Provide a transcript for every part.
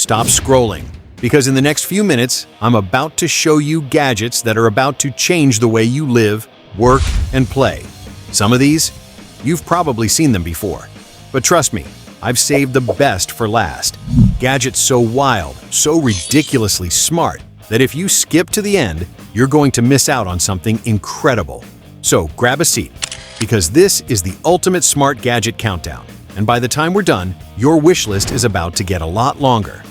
stop scrolling, because in the next few minutes, I'm about to show you gadgets that are about to change the way you live, work, and play. Some of these, you've probably seen them before. But trust me, I've saved the best for last. Gadgets so wild, so ridiculously smart, that if you skip to the end, you're going to miss out on something incredible. So grab a seat, because this is the ultimate smart gadget countdown. And by the time we're done, your wish list is about to get a lot longer.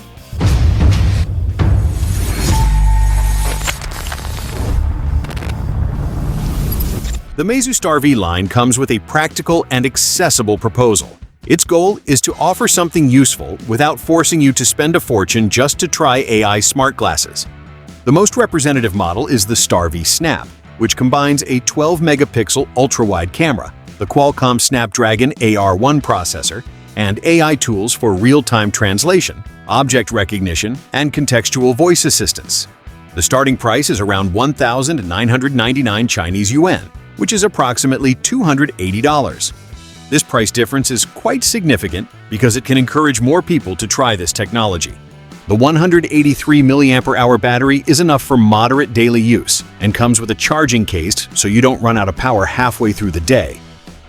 The Meizu StarV line comes with a practical and accessible proposal. Its goal is to offer something useful without forcing you to spend a fortune just to try AI smart glasses. The most representative model is the StarV Snap, which combines a 12-megapixel ultra-wide camera, the Qualcomm Snapdragon AR1 processor, and AI tools for real-time translation, object recognition, and contextual voice assistance. The starting price is around 1,999 Chinese yuan, which is approximately $280. This price difference is quite significant because it can encourage more people to try this technology. The 183 mAh battery is enough for moderate daily use and comes with a charging case so you don't run out of power halfway through the day.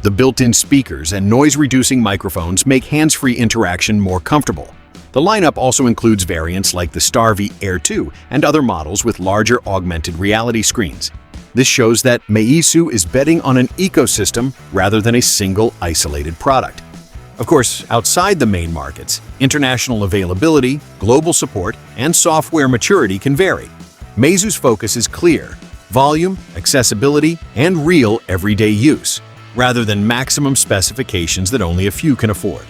The built-in speakers and noise-reducing microphones make hands-free interaction more comfortable. The lineup also includes variants like the StarV Air 2 and other models with larger augmented reality screens. This shows that Meizu is betting on an ecosystem rather than a single isolated product. Of course, outside the main markets, international availability, global support, and software maturity can vary. Meizu's focus is clear: volume, accessibility, and real everyday use, rather than maximum specifications that only a few can afford.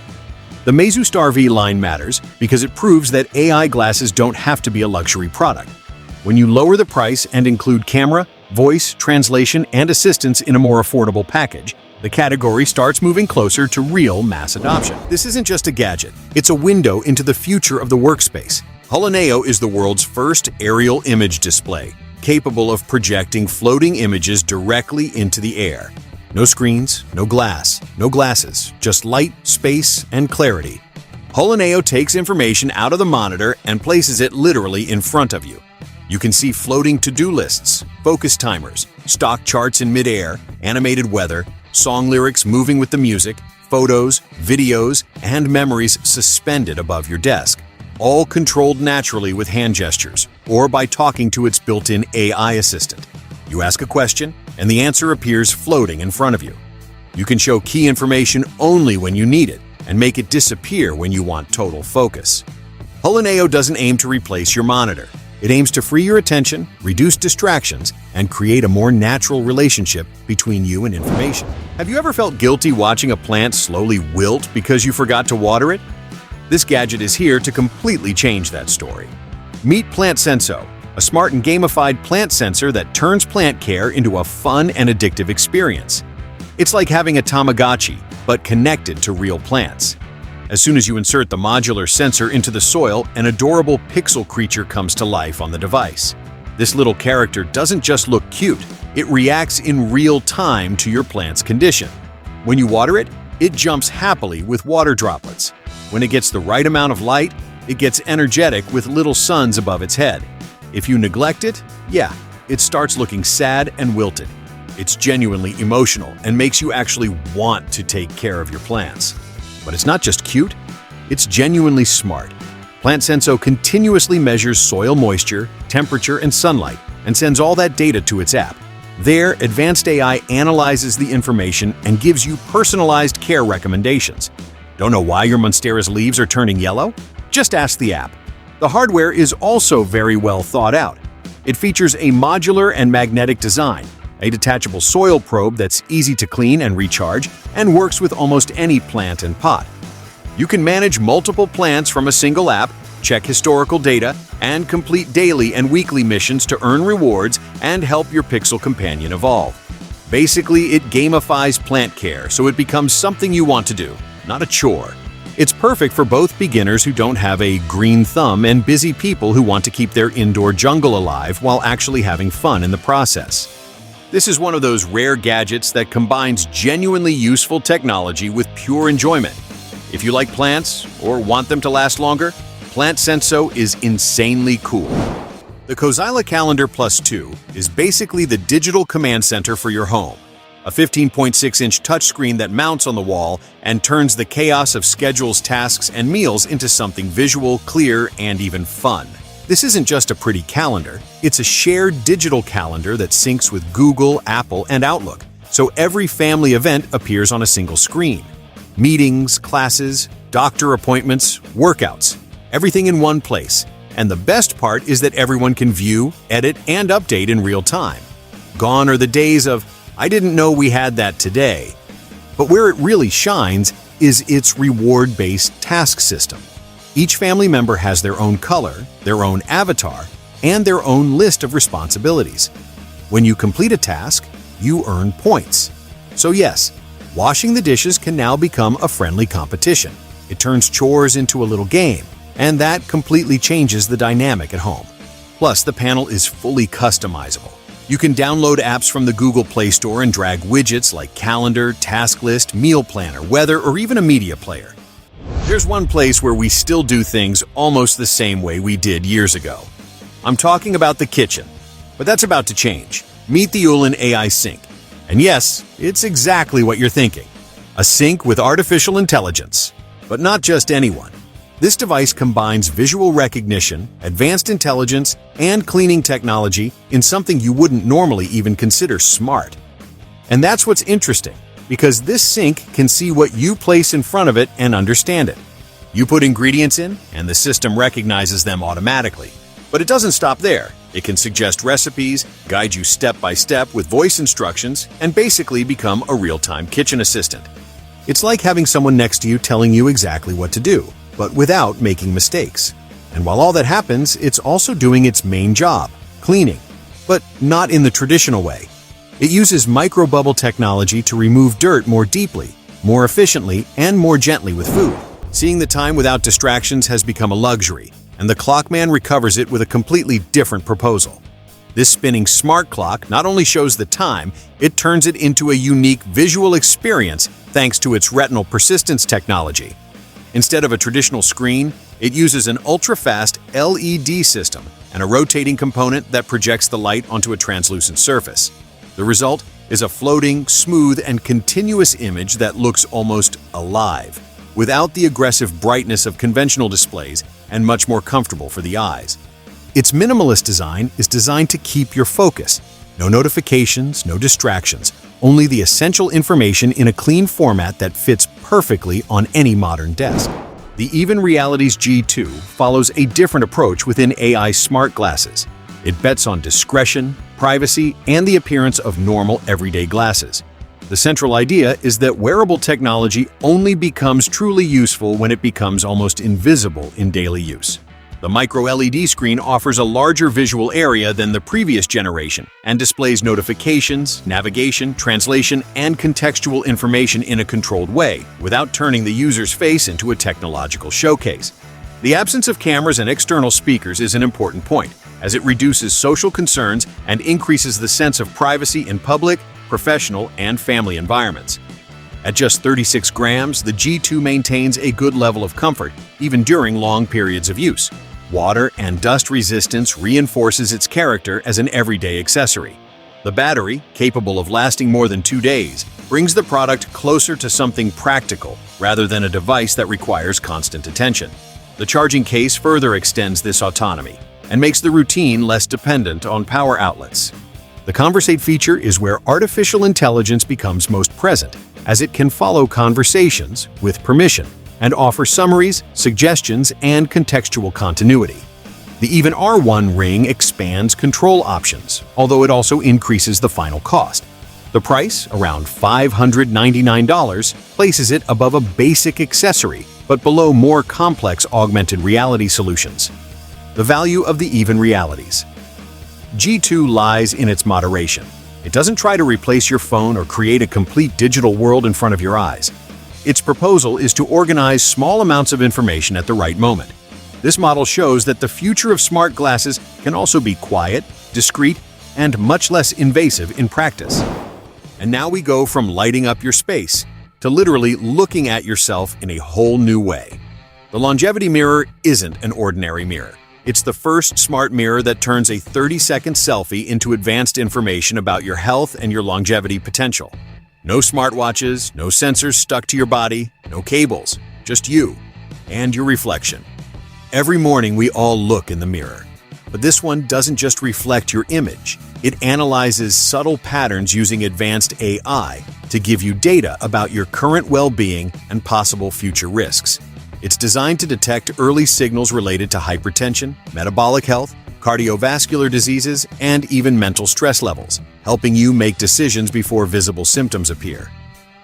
The Meizu StarV line matters because it proves that AI glasses don't have to be a luxury product. When you lower the price and include camera, voice, translation, and assistance in a more affordable package, the category starts moving closer to real mass adoption. This isn't just a gadget, it's a window into the future of the workspace. Holoneo is the world's first aerial image display, capable of projecting floating images directly into the air. No screens, no glass, no glasses, just light, space, and clarity. Holoneo takes information out of the monitor and places it literally in front of you. You can see floating to-do lists, focus timers, stock charts in midair, animated weather, song lyrics moving with the music, photos, videos, and memories suspended above your desk, all controlled naturally with hand gestures or by talking to its built-in AI assistant. You ask a question, and the answer appears floating in front of you. You can show key information only when you need it and make it disappear when you want total focus. Holoneo doesn't aim to replace your monitor. It aims to free your attention, reduce distractions, and create a more natural relationship between you and information. Have you ever felt guilty watching a plant slowly wilt because you forgot to water it? This gadget is here to completely change that story. Meet PlantSenso, a smart and gamified plant sensor that turns plant care into a fun and addictive experience. It's like having a Tamagotchi, but connected to real plants. As soon as you insert the modular sensor into the soil, an adorable pixel creature comes to life on the device. This little character doesn't just look cute, it reacts in real time to your plant's condition. When you water it, it jumps happily with water droplets. When it gets the right amount of light, it gets energetic with little suns above its head. If you neglect it, it starts looking sad and wilted. It's genuinely emotional and makes you actually want to take care of your plants. But it's not just cute, it's genuinely smart. PlantSenso continuously measures soil moisture, temperature, and sunlight, and sends all that data to its app. There, advanced AI analyzes the information and gives you personalized care recommendations. Don't know why your Monstera's leaves are turning yellow? Just ask the app. The hardware is also very well thought out. It features a modular and magnetic design, a detachable soil probe that's easy to clean and recharge, and works with almost any plant and pot. You can manage multiple plants from a single app, check historical data, and complete daily and weekly missions to earn rewards and help your Pixel companion evolve. Basically, it gamifies plant care so it becomes something you want to do, not a chore. It's perfect for both beginners who don't have a green thumb and busy people who want to keep their indoor jungle alive while actually having fun in the process. This is one of those rare gadgets that combines genuinely useful technology with pure enjoyment. If you like plants or want them to last longer, PlantSenso is insanely cool. The Cozyla Calendar Plus 2 is basically the digital command center for your home. A 15.6-inch touchscreen that mounts on the wall and turns the chaos of schedules, tasks, and meals into something visual, clear, and even fun. This isn't just a pretty calendar, it's a shared digital calendar that syncs with Google, Apple, and Outlook, so every family event appears on a single screen. Meetings, classes, doctor appointments, workouts, everything in one place. And the best part is that everyone can view, edit, and update in real time. Gone are the days of, "I didn't know we had that today." But where it really shines is its reward-based task system. Each family member has their own color, their own avatar, and their own list of responsibilities. When you complete a task, you earn points. So yes, washing the dishes can now become a friendly competition. It turns chores into a little game, and that completely changes the dynamic at home. Plus, the panel is fully customizable. You can download apps from the Google Play Store and drag widgets like calendar, task list, meal planner, weather, or even a media player. There's one place where we still do things almost the same way we did years ago. I'm talking about the kitchen. But that's about to change. Meet the OULIN AI Sink. And yes, it's exactly what you're thinking. A sink with artificial intelligence. But not just anyone. This device combines visual recognition, advanced intelligence, and cleaning technology in something you wouldn't normally even consider smart. And that's what's interesting, because this sink can see what you place in front of it and understand it. You put ingredients in, and the system recognizes them automatically. But it doesn't stop there. It can suggest recipes, guide you step by step with voice instructions, and basically become a real-time kitchen assistant. It's like having someone next to you telling you exactly what to do, but without making mistakes. And while all that happens, it's also doing its main job, cleaning, but not in the traditional way. It uses microbubble technology to remove dirt more deeply, more efficiently, and more gently with food. Seeing the time without distractions has become a luxury, and the KLOKMAN recovers it with a completely different proposal. This spinning smart clock not only shows the time, it turns it into a unique visual experience thanks to its retinal persistence technology. Instead of a traditional screen, it uses an ultra-fast LED system and a rotating component that projects the light onto a translucent surface. The result is a floating, smooth, and continuous image that looks almost alive, without the aggressive brightness of conventional displays and much more comfortable for the eyes. Its minimalist design is designed to keep your focus. No notifications, no distractions, only the essential information in a clean format that fits perfectly on any modern desk. The Even Realities G2 follows a different approach within AI smart glasses. It bets on discretion, privacy, and the appearance of normal everyday glasses. The central idea is that wearable technology only becomes truly useful when it becomes almost invisible in daily use. The micro-LED screen offers a larger visual area than the previous generation and displays notifications, navigation, translation, and contextual information in a controlled way without turning the user's face into a technological showcase. The absence of cameras and external speakers is an important point, as it reduces social concerns and increases the sense of privacy in public, professional, and family environments. At just 36 grams, the G2 maintains a good level of comfort, even during long periods of use. Water and dust resistance reinforces its character as an everyday accessory. The battery, capable of lasting more than 2 days, brings the product closer to something practical rather than a device that requires constant attention. The charging case further extends this autonomy and makes the routine less dependent on power outlets. The Conversate feature is where artificial intelligence becomes most present, as it can follow conversations with permission and offer summaries, suggestions, and contextual continuity. The Even R1 ring expands control options, although it also increases the final cost. The price, around $599, places it above a basic accessory, but below more complex augmented reality solutions. The value of the Even Realities. G2 lies in its moderation. It doesn't try to replace your phone or create a complete digital world in front of your eyes. Its proposal is to organize small amounts of information at the right moment. This model shows that the future of smart glasses can also be quiet, discreet, and much less invasive in practice. And now we go from lighting up your space to literally looking at yourself in a whole new way. The longevity mirror isn't an ordinary mirror. It's the first smart mirror that turns a 30-second selfie into advanced information about your health and your longevity potential. No smartwatches, no sensors stuck to your body, no cables, just you and your reflection. Every morning we all look in the mirror, but this one doesn't just reflect your image. It analyzes subtle patterns using advanced AI to give you data about your current well-being and possible future risks. It's designed to detect early signals related to hypertension, metabolic health, cardiovascular diseases, and even mental stress levels, helping you make decisions before visible symptoms appear.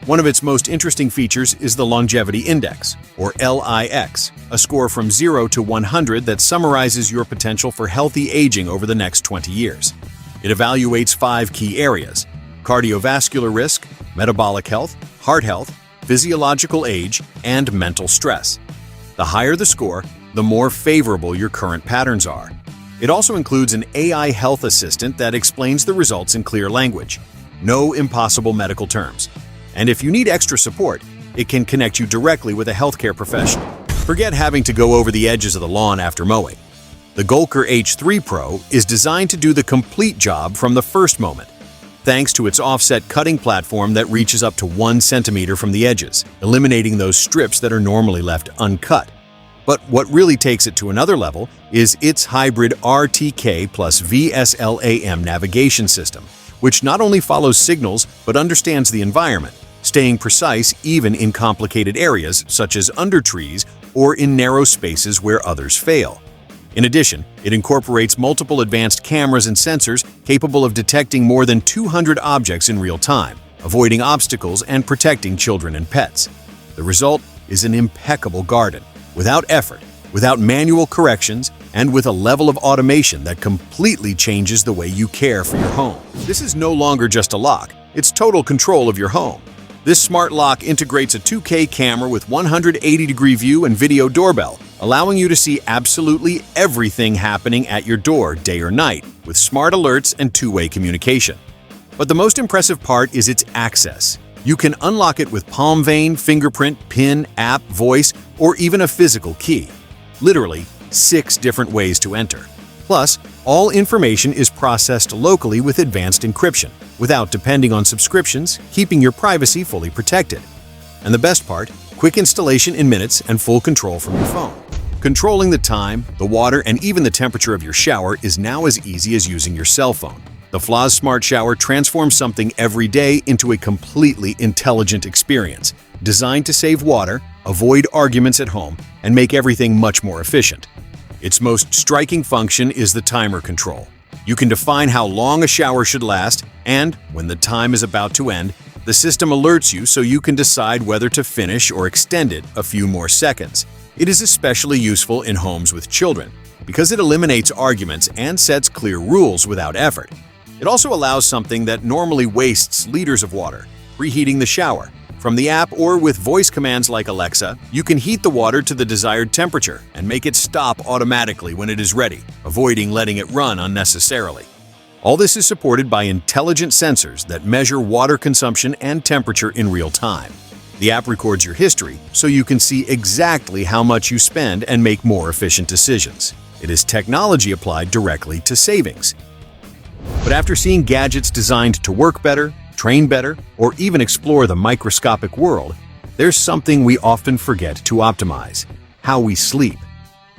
One of its most interesting features is the Longevity Index, or LIX, a score from 0 to 100 that summarizes your potential for healthy aging over the next 20 years. It evaluates 5 key areas: cardiovascular risk, metabolic health, heart health, physiological age, and mental stress. The higher the score, the more favorable your current patterns are. It also includes an AI health assistant that explains the results in clear language. No impossible medical terms. And if you need extra support, it can connect you directly with a healthcare professional. Forget having to go over the edges of the lawn after mowing. The Goalker H3 Pro is designed to do the complete job from the first moment, thanks to its offset cutting platform that reaches up to 1 centimeter from the edges, eliminating those strips that are normally left uncut. But what really takes it to another level is its hybrid RTK plus VSLAM navigation system, which not only follows signals but understands the environment, staying precise even in complicated areas such as under trees or in narrow spaces where others fail. In addition, it incorporates multiple advanced cameras and sensors capable of detecting more than 200 objects in real time, avoiding obstacles and protecting children and pets. The result is an impeccable garden, without effort, without manual corrections, and with a level of automation that completely changes the way you care for your home. This is no longer just a lock, it's total control of your home. This smart lock integrates a 2K camera with 180-degree view and video doorbell, allowing you to see absolutely everything happening at your door, day or night, with smart alerts and two-way communication. But the most impressive part is its access. You can unlock it with palm vein, fingerprint, PIN, app, voice, or even a physical key. Literally, 6 different ways to enter. Plus, all information is processed locally with advanced encryption, without depending on subscriptions, keeping your privacy fully protected. And the best part, quick installation in minutes and full control from your phone. Controlling the time, the water, and even the temperature of your shower is now as easy as using your cell phone. The Floz Smart Shower transforms something every day into a completely intelligent experience, designed to save water, avoid arguments at home, and make everything much more efficient. Its most striking function is the timer control. You can define how long a shower should last, and when the time is about to end, the system alerts you so you can decide whether to finish or extend it a few more seconds. It is especially useful in homes with children, because it eliminates arguments and sets clear rules without effort. It also allows something that normally wastes liters of water, preheating the shower. From the app or with voice commands like Alexa, you can heat the water to the desired temperature and make it stop automatically when it is ready, avoiding letting it run unnecessarily. All this is supported by intelligent sensors that measure water consumption and temperature in real time. The app records your history so you can see exactly how much you spend and make more efficient decisions. It is technology applied directly to savings. But after seeing gadgets designed to work better, train better, or even explore the microscopic world, there's something we often forget to optimize: how we sleep.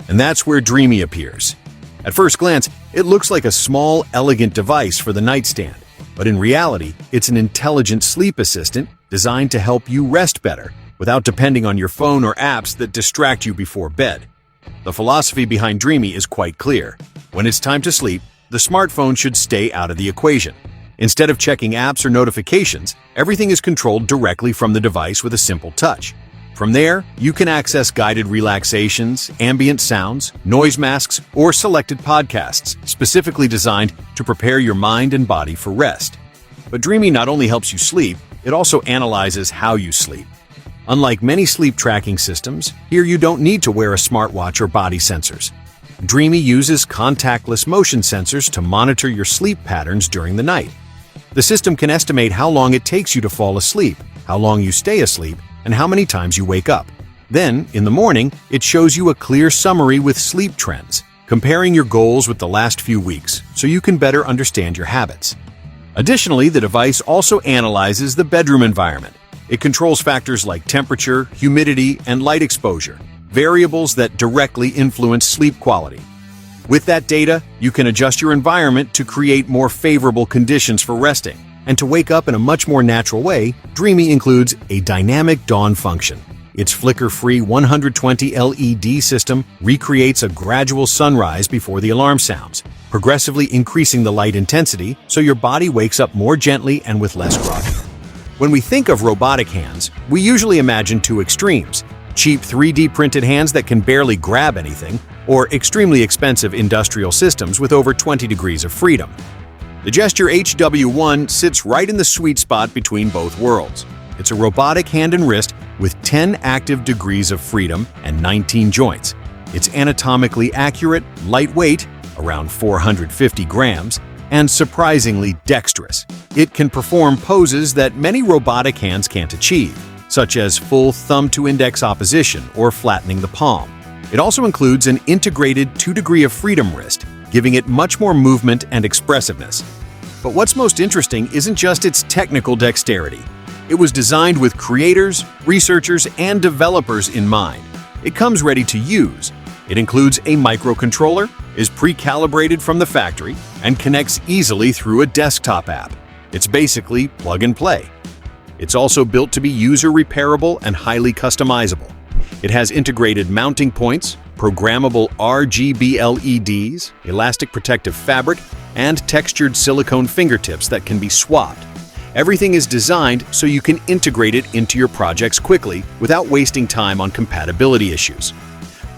And that's where Dreamie appears. At first glance, it looks like a small, elegant device for the nightstand, but in reality, it's an intelligent sleep assistant designed to help you rest better without depending on your phone or apps that distract you before bed. The philosophy behind Dreamie is quite clear. When it's time to sleep, the smartphone should stay out of the equation. Instead of checking apps or notifications, everything is controlled directly from the device with a simple touch. From there, you can access guided relaxations, ambient sounds, noise masks, or selected podcasts specifically designed to prepare your mind and body for rest. But Dreamie not only helps you sleep, it also analyzes how you sleep. Unlike many sleep tracking systems, here you don't need to wear a smartwatch or body sensors. Dreamie uses contactless motion sensors to monitor your sleep patterns during the night. The system can estimate how long it takes you to fall asleep, how long you stay asleep, and how many times you wake up. Then, in the morning, it shows you a clear summary with sleep trends, comparing your goals with the last few weeks so you can better understand your habits. Additionally, the device also analyzes the bedroom environment. It controls factors like temperature, humidity, and light exposure, variables that directly influence sleep quality. With that data, you can adjust your environment to create more favorable conditions for resting. And to wake up in a much more natural way, Dreamie includes a dynamic dawn function. Its flicker-free 120 LED system recreates a gradual sunrise before the alarm sounds, progressively increasing the light intensity so your body wakes up more gently and with less groggy. When we think of robotic hands, we usually imagine two extremes: cheap 3D printed hands that can barely grab anything, or extremely expensive industrial systems with over 20 degrees of freedom. The Gesture HW1 sits right in the sweet spot between both worlds. It's a robotic hand and wrist with 10 active degrees of freedom and 19 joints. It's anatomically accurate, lightweight, around 450 grams, and surprisingly dexterous. It can perform poses that many robotic hands can't achieve, such as full thumb-to-index opposition or flattening the palm. It also includes an integrated 2-degree of freedom wrist, giving it much more movement and expressiveness. But what's most interesting isn't just its technical dexterity. It was designed with creators, researchers, and developers in mind. It comes ready to use. It includes a microcontroller, is pre-calibrated from the factory, and connects easily through a desktop app. It's basically plug and play. It's also built to be user-repairable and highly customizable. It has integrated mounting points, programmable RGB LEDs, elastic protective fabric, and textured silicone fingertips that can be swapped. Everything is designed so you can integrate it into your projects quickly without wasting time on compatibility issues.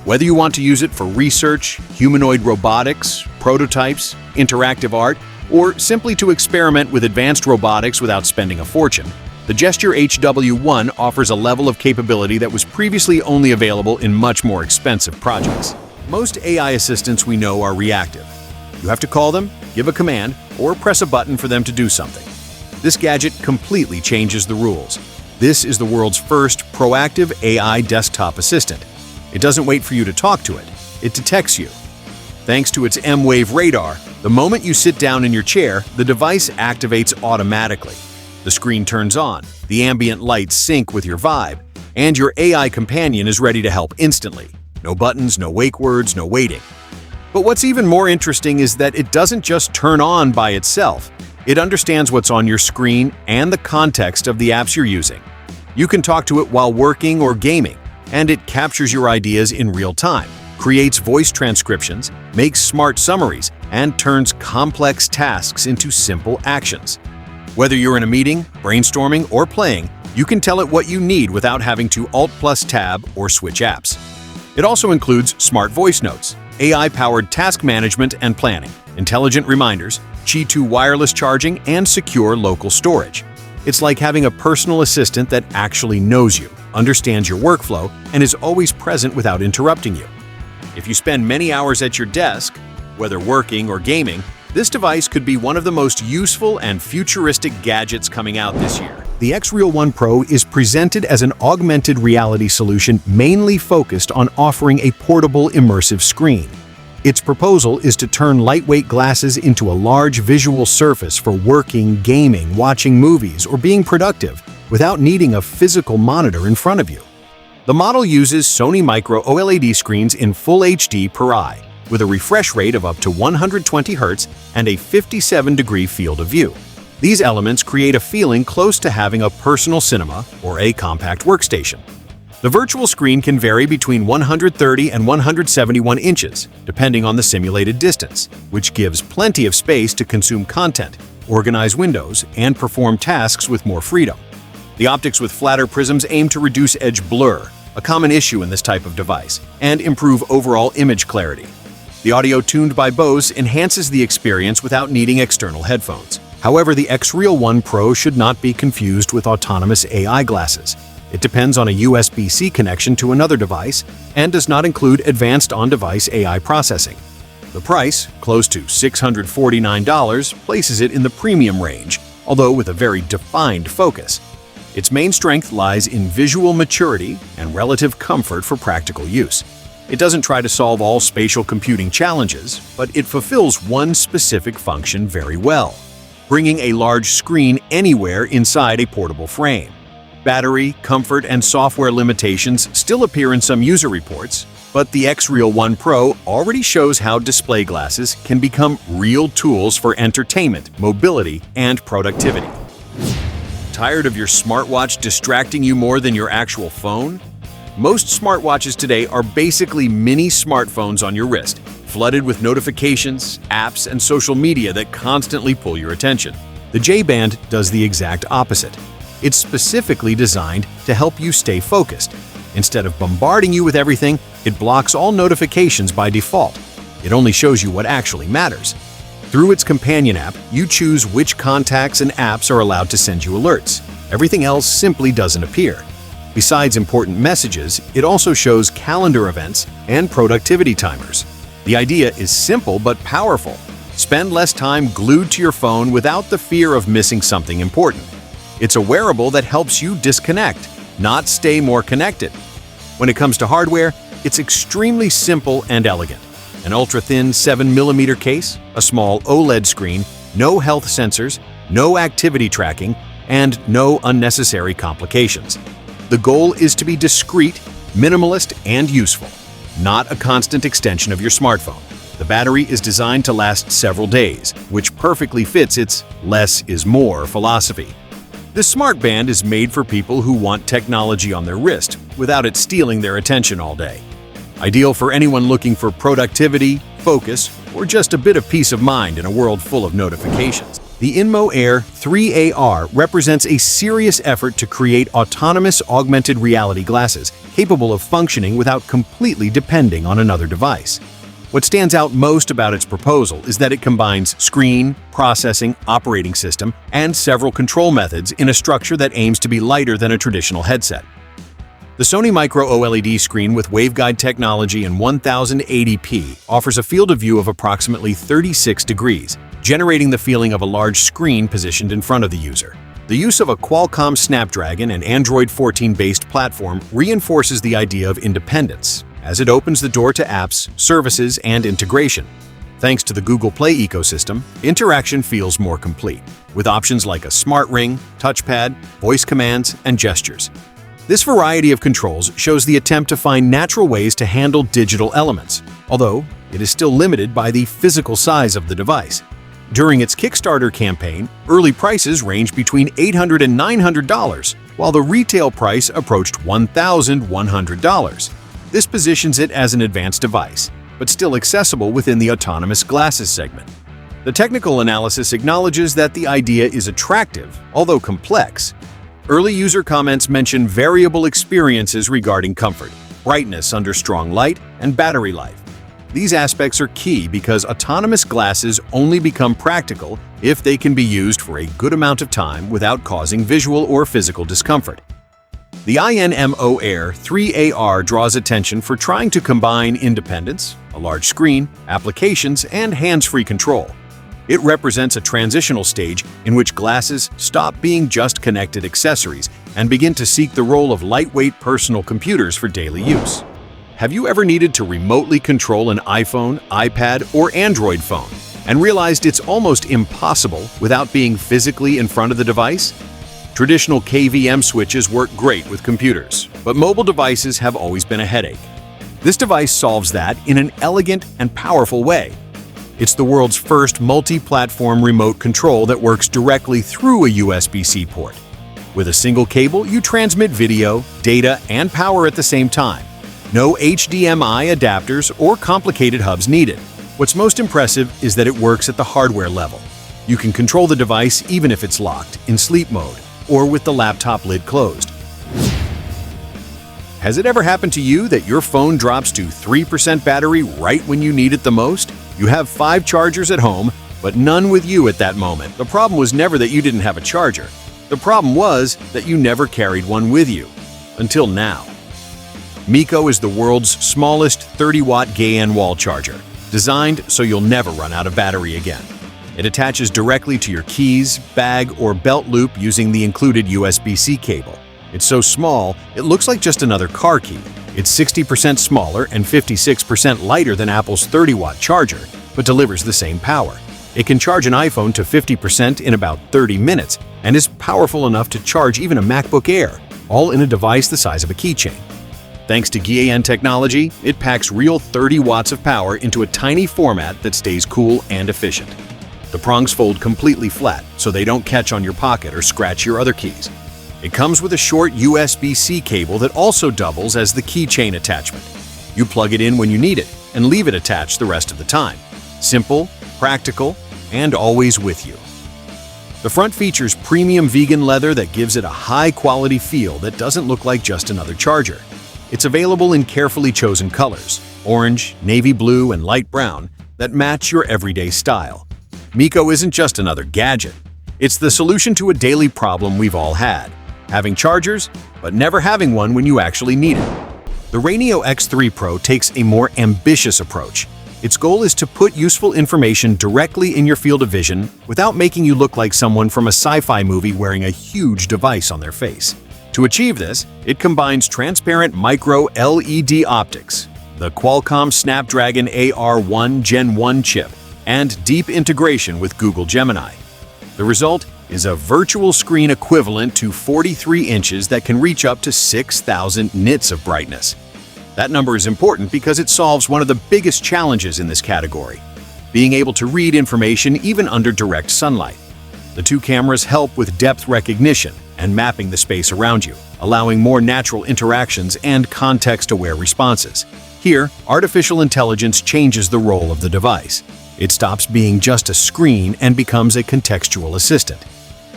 Whether you want to use it for research, humanoid robotics, prototypes, interactive art, or simply to experiment with advanced robotics without spending a fortune, the Gesture HW1 offers a level of capability that was previously only available in much more expensive projects. Most AI assistants we know are reactive. You have to call them, give a command, or press a button for them to do something. This gadget completely changes the rules. This is the world's first proactive AI desktop assistant. It doesn't wait for you to talk to it, it detects you. Thanks to its M-Wave radar, the moment you sit down in your chair, the device activates automatically. The screen turns on, the ambient lights sync with your vibe, and your AI companion is ready to help instantly. No buttons, no wake words, no waiting. But what's even more interesting is that it doesn't just turn on by itself. It understands what's on your screen and the context of the apps you're using. You can talk to it while working or gaming, and it captures your ideas in real time, creates voice transcriptions, makes smart summaries, and turns complex tasks into simple actions. Whether you're in a meeting, brainstorming, or playing, you can tell it what you need without having to Alt+Tab or switch apps. It also includes smart voice notes, AI-powered task management and planning, intelligent reminders, Qi 2 wireless charging, and secure local storage. It's like having a personal assistant that actually knows you, understands your workflow, and is always present without interrupting you. If you spend many hours at your desk, whether working or gaming, this device could be one of the most useful and futuristic gadgets coming out this year. The XREAL One Pro is presented as an augmented reality solution mainly focused on offering a portable immersive screen. Its proposal is to turn lightweight glasses into a large visual surface for working, gaming, watching movies, or being productive without needing a physical monitor in front of you. The model uses Sony Micro OLED screens in Full HD per eye, with a refresh rate of up to 120 Hz and a 57-degree field of view. These elements create a feeling close to having a personal cinema or a compact workstation. The virtual screen can vary between 130 and 171 inches, depending on the simulated distance, which gives plenty of space to consume content, organize windows, and perform tasks with more freedom. The optics with flatter prisms aim to reduce edge blur, a common issue in this type of device, and improve overall image clarity. The audio tuned by Bose enhances the experience without needing external headphones. However, the XREAL One Pro should not be confused with autonomous AI glasses. It depends on a USB-C connection to another device and does not include advanced on-device AI processing. The price, close to $649, places it in the premium range, although with a very defined focus. Its main strength lies in visual maturity and relative comfort for practical use. It doesn't try to solve all spatial computing challenges, but it fulfills one specific function very well, bringing a large screen anywhere inside a portable frame. Battery, comfort, and software limitations still appear in some user reports, but the XREAL One Pro already shows how display glasses can become real tools for entertainment, mobility, and productivity. Tired of your smartwatch distracting you more than your actual phone? Most smartwatches today are basically mini smartphones on your wrist, flooded with notifications, apps, and social media that constantly pull your attention. The Jaye Band does the exact opposite. It's specifically designed to help you stay focused. Instead of bombarding you with everything, it blocks all notifications by default. It only shows you what actually matters. Through its companion app, you choose which contacts and apps are allowed to send you alerts. Everything else simply doesn't appear. Besides important messages, it also shows calendar events and productivity timers. The idea is simple but powerful. Spend less time glued to your phone without the fear of missing something important. It's a wearable that helps you disconnect, not stay more connected. When it comes to hardware, it's extremely simple and elegant. An ultra-thin 7mm case, a small OLED screen, no health sensors, no activity tracking, and no unnecessary complications. The goal is to be discreet, minimalist, and useful, not a constant extension of your smartphone. The battery is designed to last several days, which perfectly fits its less is more philosophy. The Smart Band is made for people who want technology on their wrist without it stealing their attention all day. Ideal for anyone looking for productivity, focus, or just a bit of peace of mind in a world full of notifications. The INMO Air3 AR represents a serious effort to create autonomous augmented reality glasses capable of functioning without completely depending on another device. What stands out most about its proposal is that it combines screen, processing, operating system, and several control methods in a structure that aims to be lighter than a traditional headset. The Sony Micro OLED screen with waveguide technology in 1080p offers a field of view of approximately 36 degrees, generating the feeling of a large screen positioned in front of the user. The use of a Qualcomm Snapdragon and Android 14-based platform reinforces the idea of independence, as it opens the door to apps, services, and integration. Thanks to the Google Play ecosystem, interaction feels more complete, with options like a smart ring, touchpad, voice commands, and gestures. This variety of controls shows the attempt to find natural ways to handle digital elements, although it is still limited by the physical size of the device. During its Kickstarter campaign, early prices ranged between $800 and $900, while the retail price approached $1,100. This positions it as an advanced device, but still accessible within the autonomous glasses segment. The technical analysis acknowledges that the idea is attractive, although complex. Early user comments mention variable experiences regarding comfort, brightness under strong light, and battery life. These aspects are key because autonomous glasses only become practical if they can be used for a good amount of time without causing visual or physical discomfort. The INMO Air3 AR draws attention for trying to combine independence, a large screen, applications, and hands-free control. It represents a transitional stage in which glasses stop being just connected accessories and begin to seek the role of lightweight personal computers for daily use. Have you ever needed to remotely control an iPhone, iPad, or Android phone and realized it's almost impossible without being physically in front of the device? Traditional KVM switches work great with computers, but mobile devices have always been a headache. This device solves that in an elegant and powerful way. It's the world's first multi-platform remote control that works directly through a USB-C port. With a single cable, you transmit video, data, and power at the same time. No HDMI adapters or complicated hubs needed. What's most impressive is that it works at the hardware level. You can control the device even if it's locked, in sleep mode, or with the laptop lid closed. Has it ever happened to you that your phone drops to 3% battery right when you need it the most? You have 5 chargers at home, but none with you at that moment. The problem was never that you didn't have a charger. The problem was that you never carried one with you. Until now. Miko is the world's smallest 30-watt GaN wall charger, designed so you'll never run out of battery again. It attaches directly to your keys, bag, or belt loop using the included USB-C cable. It's so small, it looks like just another car key. It's 60% smaller and 56% lighter than Apple's 30-watt charger, but delivers the same power. It can charge an iPhone to 50% in about 30 minutes and is powerful enough to charge even a MacBook Air, all in a device the size of a keychain. Thanks to GL.iNet technology, it packs real 30 watts of power into a tiny format that stays cool and efficient. The prongs fold completely flat, so they don't catch on your pocket or scratch your other keys. It comes with a short USB-C cable that also doubles as the keychain attachment. You plug it in when you need it and leave it attached the rest of the time. Simple, practical, and always with you. The front features premium vegan leather that gives it a high-quality feel that doesn't look like just another charger. It's available in carefully chosen colors, orange, navy blue, and light brown, that match your everyday style. Miko isn't just another gadget. It's the solution to a daily problem we've all had: having chargers, but never having one when you actually need it. The RayNeo X3 Pro takes a more ambitious approach. Its goal is to put useful information directly in your field of vision without making you look like someone from a sci-fi movie wearing a huge device on their face. To achieve this, it combines transparent micro LED optics, the Qualcomm Snapdragon AR1 Gen 1 chip, and deep integration with Google Gemini. The result is a virtual screen equivalent to 43 inches that can reach up to 6,000 nits of brightness. That number is important because it solves one of the biggest challenges in this category: being able to read information even under direct sunlight. The two cameras help with depth recognition and mapping the space around you, allowing more natural interactions and context-aware responses. Here, artificial intelligence changes the role of the device. It stops being just a screen and becomes a contextual assistant.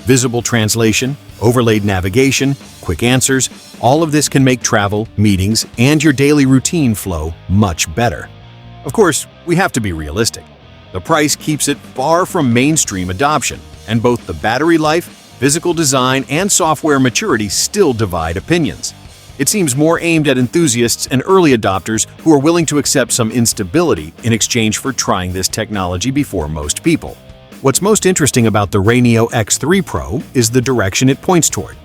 Visible translation, overlaid navigation, quick answers, all of this can make travel, meetings, and your daily routine flow much better. Of course, we have to be realistic. The price keeps it far from mainstream adoption, and both the battery life, physical design, and software maturity still divide opinions. It seems more aimed at enthusiasts and early adopters who are willing to accept some instability in exchange for trying this technology before most people. What's most interesting about the RayNeo X3 Pro is the direction it points toward.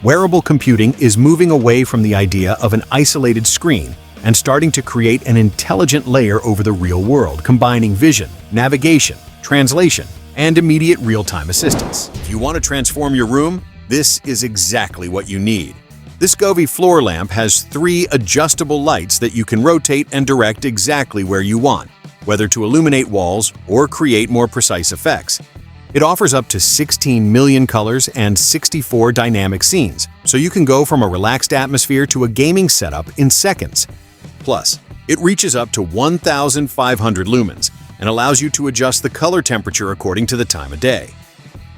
Wearable computing is moving away from the idea of an isolated screen and starting to create an intelligent layer over the real world, combining vision, navigation, translation, and immediate real-time assistance. If you want to transform your room, this is exactly what you need. This Govee floor lamp has 3 adjustable lights that you can rotate and direct exactly where you want, whether to illuminate walls or create more precise effects. It offers up to 16 million colors and 64 dynamic scenes, so you can go from a relaxed atmosphere to a gaming setup in seconds. Plus, it reaches up to 1,500 lumens and allows you to adjust the color temperature according to the time of day.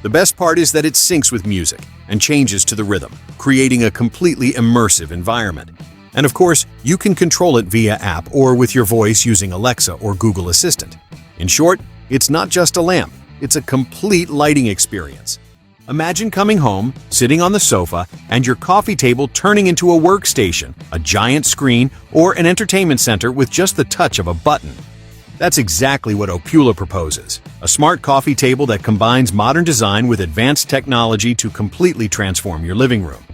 The best part is that it syncs with music and changes to the rhythm, creating a completely immersive environment. And of course, you can control it via app or with your voice using Alexa or Google Assistant. In short, it's not just a lamp, it's a complete lighting experience. Imagine coming home, sitting on the sofa, and your coffee table turning into a workstation, a giant screen, or an entertainment center with just the touch of a button. That's exactly what Opula proposes, a smart coffee table that combines modern design with advanced technology to completely transform your living room.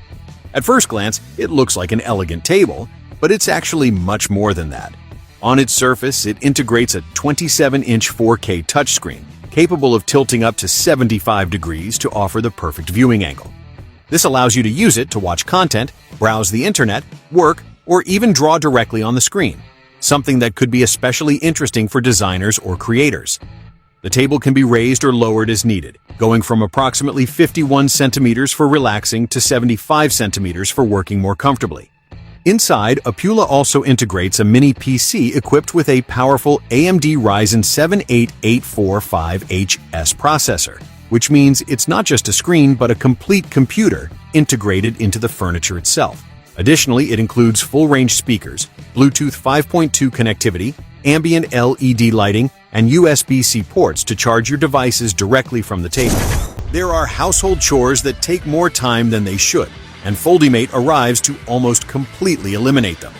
At first glance, it looks like an elegant table, but it's actually much more than that. On its surface, it integrates a 27-inch 4K touchscreen, capable of tilting up to 75 degrees to offer the perfect viewing angle. This allows you to use it to watch content, browse the internet, work, or even draw directly on the screen, something that could be especially interesting for designers or creators. The table can be raised or lowered as needed, going from approximately 51 centimeters for relaxing to 75 centimeters for working more comfortably. Inside, Opula also integrates a mini PC equipped with a powerful AMD Ryzen 7 8845HS processor, which means it's not just a screen but a complete computer integrated into the furniture itself. Additionally, it includes full-range speakers, Bluetooth 5.2 connectivity, ambient LED lighting, and USB-C ports to charge your devices directly from the table. There are household chores that take more time than they should, and Foldimate arrives to almost completely eliminate them.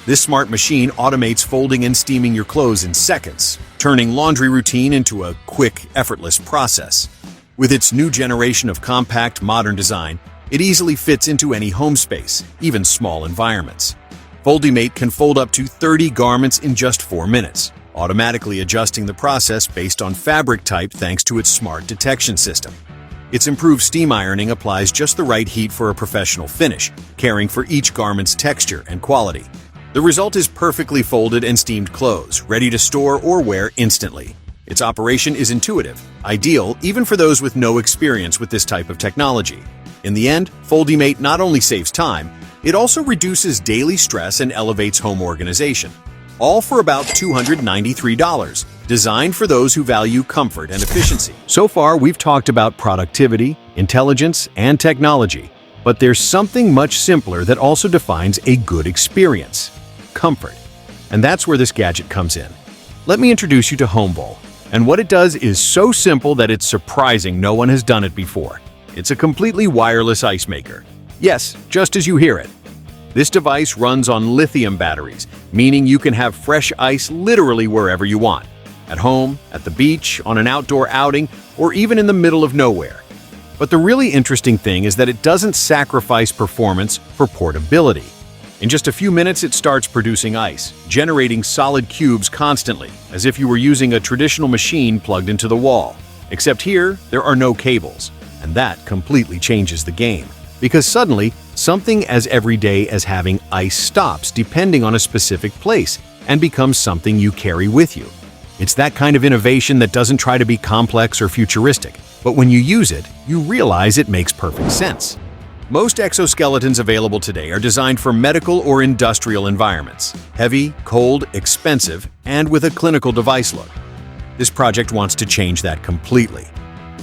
This smart machine automates folding and steaming your clothes in seconds, turning laundry routine into a quick, effortless process. With its new generation of compact, modern design, it easily fits into any home space, even small environments. Foldimate can fold up to 30 garments in just 4 minutes, automatically adjusting the process based on fabric type thanks to its smart detection system. Its improved steam ironing applies just the right heat for a professional finish, caring for each garment's texture and quality. The result is perfectly folded and steamed clothes, ready to store or wear instantly. Its operation is intuitive, ideal even for those with no experience with this type of technology. In the end, Foldimate not only saves time, it also reduces daily stress and elevates home organization. All for about $293, designed for those who value comfort and efficiency. So far, we've talked about productivity, intelligence, and technology, but there's something much simpler that also defines a good experience: comfort. And that's where this gadget comes in. Let me introduce you to Homevol. And what it does is so simple that it's surprising no one has done it before. It's a completely wireless ice maker. Yes, just as you hear it. This device runs on lithium batteries, meaning you can have fresh ice literally wherever you want. At home, at the beach, on an outdoor outing, or even in the middle of nowhere. But the really interesting thing is that it doesn't sacrifice performance for portability. In just a few minutes, it starts producing ice, generating solid cubes constantly, as if you were using a traditional machine plugged into the wall. Except here, there are no cables, and that completely changes the game. Because suddenly, something as everyday as having ice stops depending on a specific place and becomes something you carry with you. It's that kind of innovation that doesn't try to be complex or futuristic, but when you use it, you realize it makes perfect sense. Most exoskeletons available today are designed for medical or industrial environments, heavy, cold, expensive, and with a clinical device look. This project wants to change that completely.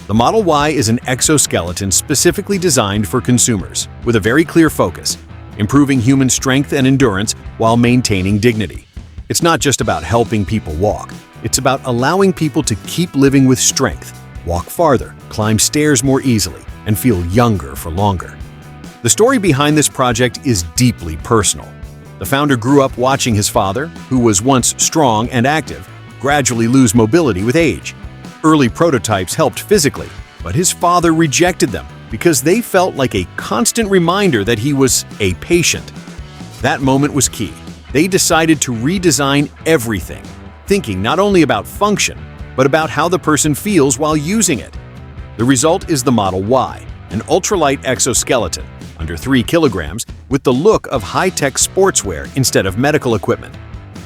The Model Y is an exoskeleton specifically designed for consumers, with a very clear focus, improving human strength and endurance while maintaining dignity. It's not just about helping people walk, it's about allowing people to keep living with strength, walk farther, climb stairs more easily, and feel younger for longer. The story behind this project is deeply personal. The founder grew up watching his father, who was once strong and active, gradually lose mobility with age. Early prototypes helped physically, but his father rejected them because they felt like a constant reminder that he was a patient. That moment was key. They decided to redesign everything, thinking not only about function, but about how the person feels while using it. The result is the Model Y, an ultralight exoskeleton, under 3 kilograms, with the look of high-tech sportswear instead of medical equipment.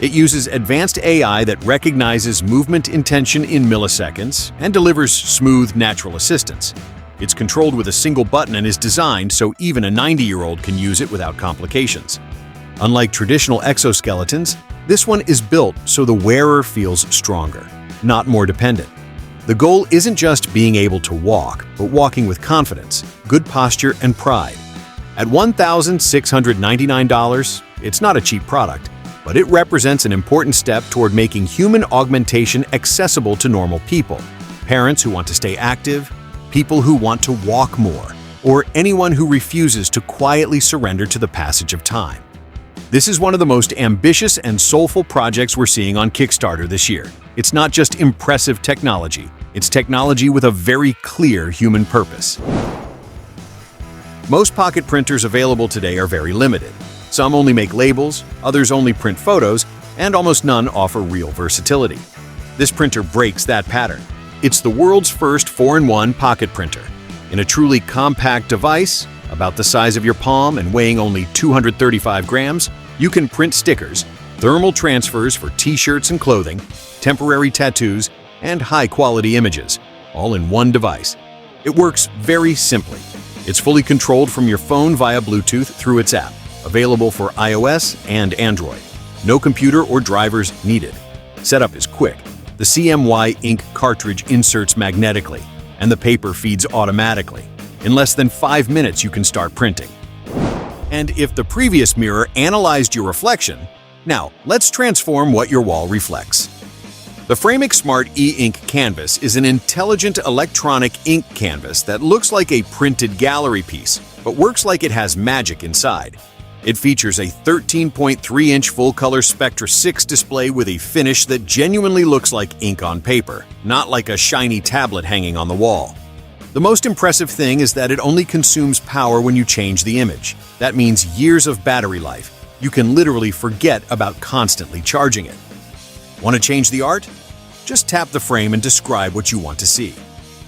It uses advanced AI that recognizes movement intention in milliseconds and delivers smooth, natural assistance. It's controlled with a single button and is designed so even a 90-year-old can use it without complications. Unlike traditional exoskeletons, this one is built so the wearer feels stronger, not more dependent. The goal isn't just being able to walk, but walking with confidence, good posture, and pride. At $1,699, it's not a cheap product, but it represents an important step toward making human augmentation accessible to normal people, parents who want to stay active, people who want to walk more, or anyone who refuses to quietly surrender to the passage of time. This is one of the most ambitious and soulful projects we're seeing on Kickstarter this year. It's not just impressive technology, it's technology with a very clear human purpose. Most pocket printers available today are very limited. Some only make labels, others only print photos, and almost none offer real versatility. This printer breaks that pattern. It's the world's first 4-in-1 pocket printer. In a truly compact device, about the size of your palm and weighing only 235 grams, you can print stickers, thermal transfers for t-shirts and clothing, temporary tattoos, and high-quality images, all in one device. It works very simply. It's fully controlled from your phone via Bluetooth through its app, available for iOS and Android. No computer or drivers needed. Setup is quick. The CMY ink cartridge inserts magnetically, and the paper feeds automatically. In less than 5 minutes, you can start printing. And if the previous mirror analyzed your reflection, now let's transform what your wall reflects. The FRAIMIC Smart E-Ink Canvas is an intelligent electronic ink canvas that looks like a printed gallery piece, but works like it has magic inside. It features a 13.3-inch full-color Spectra 6 display with a finish that genuinely looks like ink on paper, not like a shiny tablet hanging on the wall. The most impressive thing is that it only consumes power when you change the image. That means years of battery life. You can literally forget about constantly charging it. Want to change the art? Just tap the frame and describe what you want to see.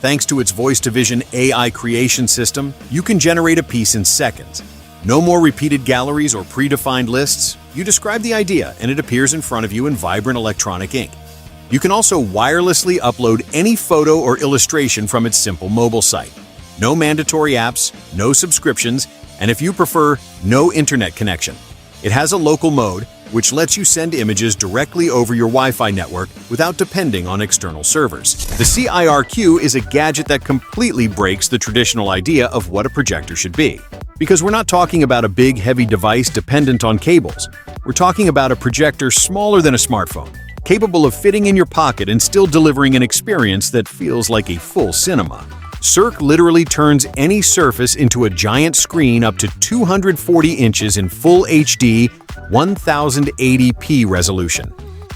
Thanks to its voice-to-vision AI creation system, you can generate a piece in seconds. No more repeated galleries or predefined lists. You describe the idea and it appears in front of you in vibrant electronic ink. You can also wirelessly upload any photo or illustration from its simple mobile site. No mandatory apps, no subscriptions, and if you prefer, no internet connection. It has a local mode, which lets you send images directly over your Wi-Fi network without depending on external servers. The CIRQ is a gadget that completely breaks the traditional idea of what a projector should be. Because we're not talking about a big, heavy device dependent on cables. We're talking about a projector smaller than a smartphone, capable of fitting in your pocket and still delivering an experience that feels like a full cinema. Cirq literally turns any surface into a giant screen up to 240 inches in full HD 1080p resolution.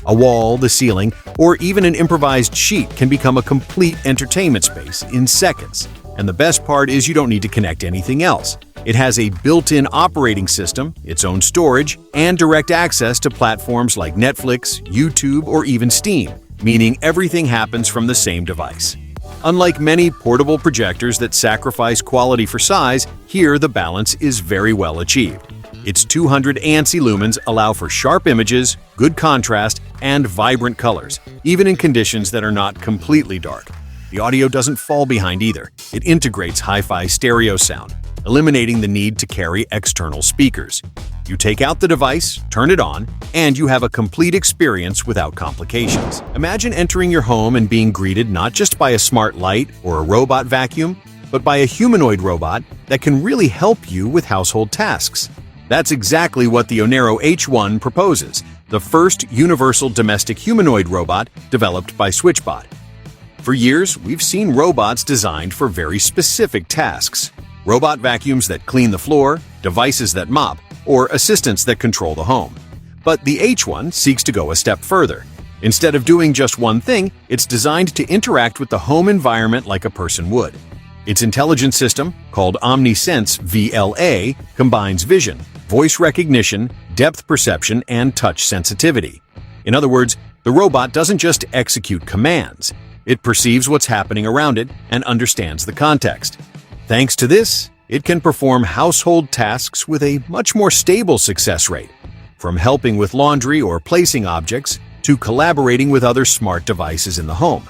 A wall, the ceiling, or even an improvised sheet can become a complete entertainment space in seconds. And the best part is you don't need to connect anything else. It has a built-in operating system, its own storage, and direct access to platforms like Netflix, YouTube, or even Steam, meaning everything happens from the same device. Unlike many portable projectors that sacrifice quality for size, here the balance is very well achieved. Its 200 ANSI lumens allow for sharp images, good contrast, and vibrant colors, even in conditions that are not completely dark. The audio doesn't fall behind either. It integrates hi-fi stereo sound, eliminating the need to carry external speakers. You take out the device, turn it on, and you have a complete experience without complications. Imagine entering your home and being greeted not just by a smart light or a robot vacuum, but by a humanoid robot that can really help you with household tasks. That's exactly what the Onero H1 proposes, the first universal domestic humanoid robot developed by SwitchBot. For years, we've seen robots designed for very specific tasks. Robot vacuums that clean the floor, devices that mop, or assistants that control the home. But the H1 seeks to go a step further. Instead of doing just one thing, it's designed to interact with the home environment like a person would. Its intelligence system, called OmniSense VLA, combines vision, voice recognition, depth perception, and touch sensitivity. In other words, the robot doesn't just execute commands. It perceives what's happening around it and understands the context. Thanks to this, it can perform household tasks with a much more stable success rate, from helping with laundry or placing objects to collaborating with other smart devices in the home.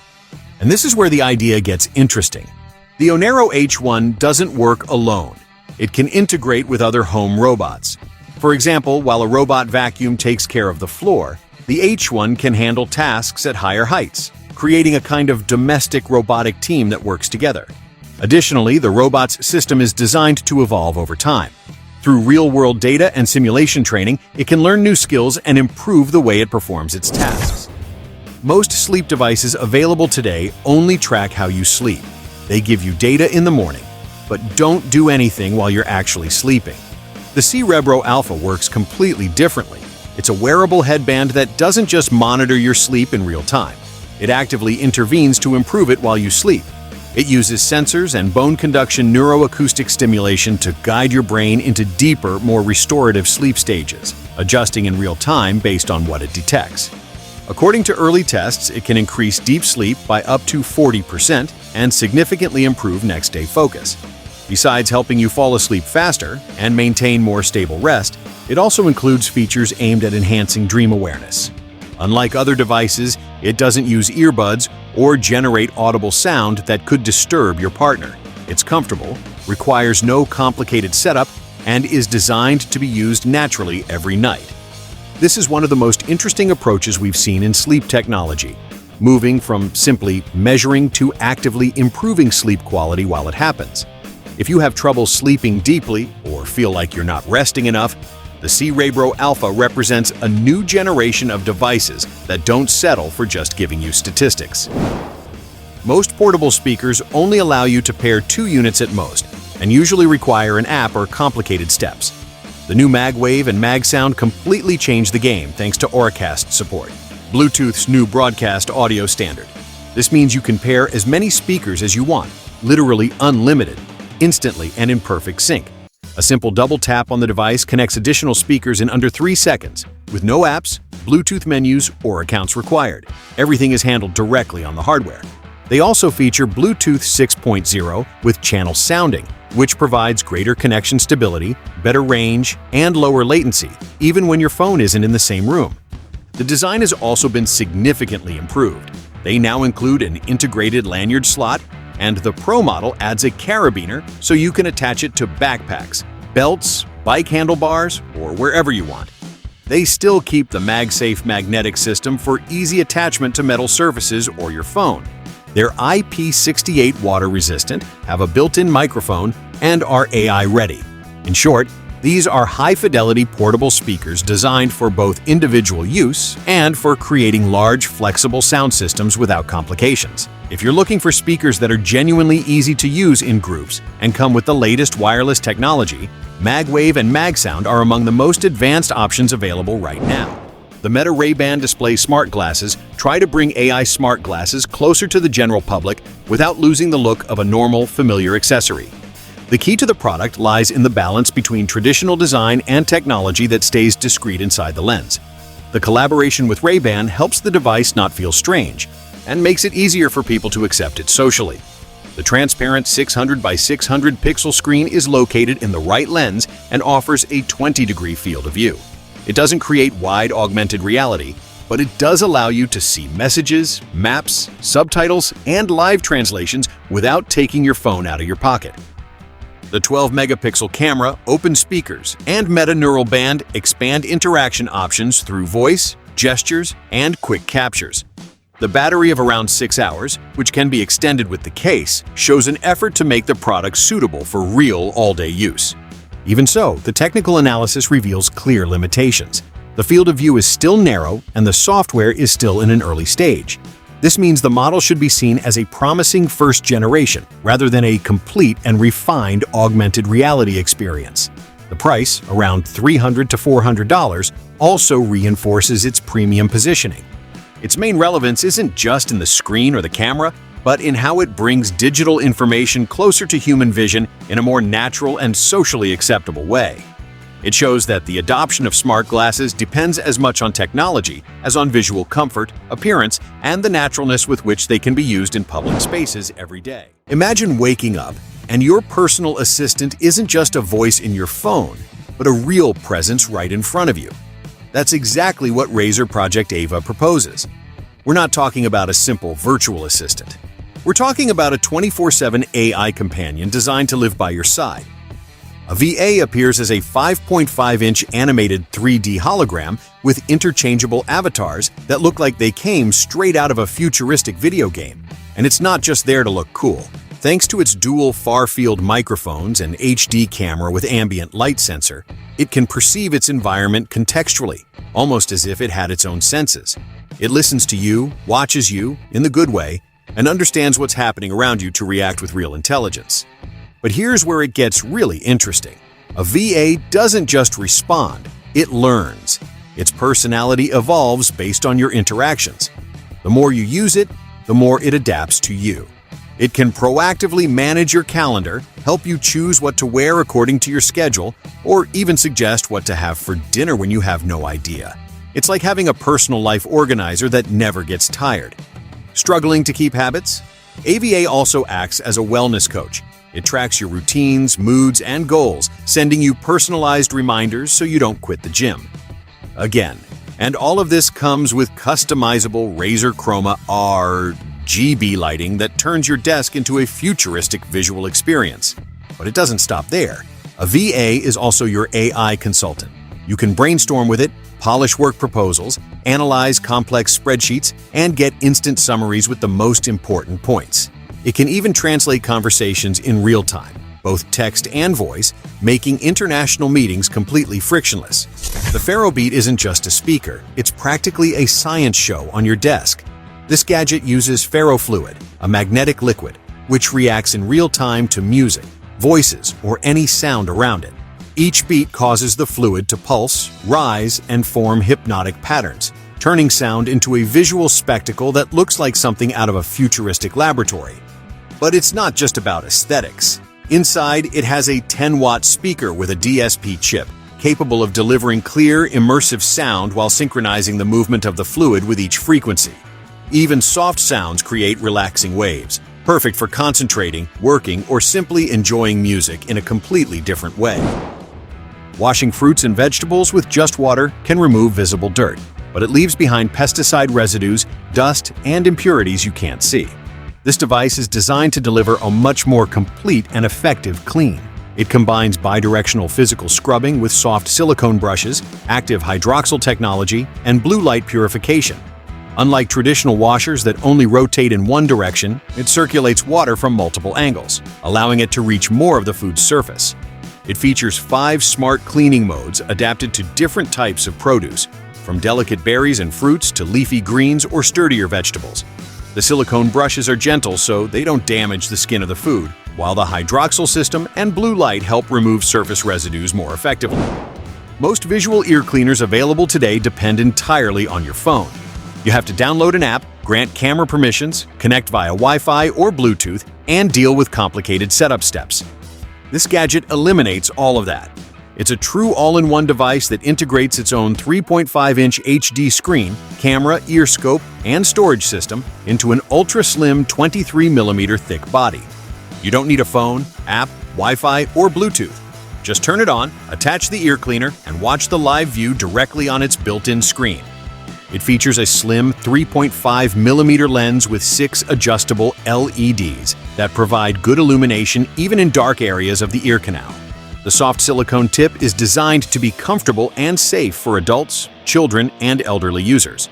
And this is where the idea gets interesting. The Onero H1 doesn't work alone. It can integrate with other home robots. For example, while a robot vacuum takes care of the floor, the H1 can handle tasks at higher heights, creating a kind of domestic robotic team that works together. Additionally, the robot's system is designed to evolve over time. Through real-world data and simulation training, it can learn new skills and improve the way it performs its tasks. Most sleep devices available today only track how you sleep. They give you data in the morning, but don't do anything while you're actually sleeping. The C-Rebro Alpha works completely differently. It's a wearable headband that doesn't just monitor your sleep in real time. It actively intervenes to improve it while you sleep. It uses sensors and bone conduction neuroacoustic stimulation to guide your brain into deeper, more restorative sleep stages, adjusting in real time based on what it detects. According to early tests, it can increase deep sleep by up to 40% and significantly improve next-day focus. Besides helping you fall asleep faster and maintain more stable rest, it also includes features aimed at enhancing dream awareness. Unlike other devices, it doesn't use earbuds or generate audible sound that could disturb your partner. It's comfortable, requires no complicated setup, and is designed to be used naturally every night. This is one of the most interesting approaches we've seen in sleep technology, moving from simply measuring to actively improving sleep quality while it happens. If you have trouble sleeping deeply or feel like you're not resting enough, the C-Rebro Alpha represents a new generation of devices that don't settle for just giving you statistics. Most portable speakers only allow you to pair 2 units at most, and usually require an app or complicated steps. The new MagWave and MagSound completely changed the game thanks to Auracast support, Bluetooth's new broadcast audio standard. This means you can pair as many speakers as you want, literally unlimited, instantly and in perfect sync. A simple double tap on the device connects additional speakers in under 3 seconds, with no apps, Bluetooth menus, or accounts required. Everything is handled directly on the hardware. They also feature Bluetooth 6.0 with channel sounding, which provides greater connection stability, better range, and lower latency, even when your phone isn't in the same room. The design has also been significantly improved. They now include an integrated lanyard slot, and the Pro model adds a carabiner so you can attach it to backpacks, belts, bike handlebars, or wherever you want. They still keep the MagSafe magnetic system for easy attachment to metal surfaces or your phone. They're IP68 water resistant, have a built-in microphone, and are AI ready. In short, these are high-fidelity portable speakers designed for both individual use and for creating large, flexible sound systems without complications. If you're looking for speakers that are genuinely easy to use in groups and come with the latest wireless technology, MagWave and MagSound are among the most advanced options available right now. The Meta Ray-Ban display smart glasses try to bring AI smart glasses closer to the general public without losing the look of a normal, familiar accessory. The key to the product lies in the balance between traditional design and technology that stays discreet inside the lens. The collaboration with Ray-Ban helps the device not feel strange and makes it easier for people to accept it socially. The transparent 600 by 600 pixel screen is located in the right lens and offers a 20-degree field of view. It doesn't create wide augmented reality, but it does allow you to see messages, maps, subtitles, and live translations without taking your phone out of your pocket. The 12-megapixel camera, open speakers, and Meta Neural Band expand interaction options through voice, gestures, and quick captures. The battery of around 6 hours, which can be extended with the case, shows an effort to make the product suitable for real all-day use. Even so, the technical analysis reveals clear limitations. The field of view is still narrow, and the software is still in an early stage. This means the model should be seen as a promising first generation, rather than a complete and refined augmented reality experience. The price, around $300 to $400, also reinforces its premium positioning. Its main relevance isn't just in the screen or the camera, but in how it brings digital information closer to human vision in a more natural and socially acceptable way. It shows that the adoption of smart glasses depends as much on technology as on visual comfort, appearance, and the naturalness with which they can be used in public spaces every day. Imagine waking up and your personal assistant isn't just a voice in your phone, but a real presence right in front of you. That's exactly what Razer PROJECT AVA proposes. We're not talking about a simple virtual assistant. We're talking about a 24/7 AI companion designed to live by your side. A VA appears as a 5.5-inch animated 3D hologram with interchangeable avatars that look like they came straight out of a futuristic video game. And it's not just there to look cool. Thanks to its dual far-field microphones and HD camera with ambient light sensor, it can perceive its environment contextually, almost as if it had its own senses. It listens to you, watches you, in the good way, and understands what's happening around you to react with real intelligence. But here's where it gets really interesting. A VA doesn't just respond, it learns. Its personality evolves based on your interactions. The more you use it, the more it adapts to you. It can proactively manage your calendar, help you choose what to wear according to your schedule, or even suggest what to have for dinner when you have no idea. It's like having a personal life organizer that never gets tired. Struggling to keep habits? AVA also acts as a wellness coach. It tracks your routines, moods, and goals, sending you personalized reminders so you don't quit the gym. Again, and all of this comes with customizable Razer Chroma RGB lighting that turns your desk into a futuristic visual experience. But it doesn't stop there. A VA is also your AI consultant. You can brainstorm with it, polish work proposals, analyze complex spreadsheets, and get instant summaries with the most important points. It can even translate conversations in real time, both text and voice, making international meetings completely frictionless. The FerroBeat isn't just a speaker, it's practically a science show on your desk. This gadget uses ferrofluid, a magnetic liquid, which reacts in real time to music, voices, or any sound around it. Each beat causes the fluid to pulse, rise, and form hypnotic patterns, turning sound into a visual spectacle that looks like something out of a futuristic laboratory. But it's not just about aesthetics. Inside, it has a 10-watt speaker with a DSP chip, capable of delivering clear, immersive sound while synchronizing the movement of the fluid with each frequency. Even soft sounds create relaxing waves, perfect for concentrating, working, or simply enjoying music in a completely different way. Washing fruits and vegetables with just water can remove visible dirt, but it leaves behind pesticide residues, dust, and impurities you can't see. This device is designed to deliver a much more complete and effective clean. It combines bidirectional physical scrubbing with soft silicone brushes, active hydroxyl technology, and blue light purification. Unlike traditional washers that only rotate in one direction, it circulates water from multiple angles, allowing it to reach more of the food's surface. It features 5 smart cleaning modes adapted to different types of produce, from delicate berries and fruits to leafy greens or sturdier vegetables. The silicone brushes are gentle so they don't damage the skin of the food, while the hydroxyl system and blue light help remove surface residues more effectively. Most visual ear cleaners available today depend entirely on your phone. You have to download an app, grant camera permissions, connect via Wi-Fi or Bluetooth, and deal with complicated setup steps. This gadget eliminates all of that. It's a true all-in-one device that integrates its own 3.5-inch HD screen, camera, ear scope, and storage system into an ultra-slim 23mm thick body. You don't need a phone, app, Wi-Fi, or Bluetooth. Just turn it on, attach the ear cleaner, and watch the live view directly on its built-in screen. It features a slim 3.5mm lens with 6 adjustable LEDs that provide good illumination even in dark areas of the ear canal. The soft silicone tip is designed to be comfortable and safe for adults, children, and elderly users.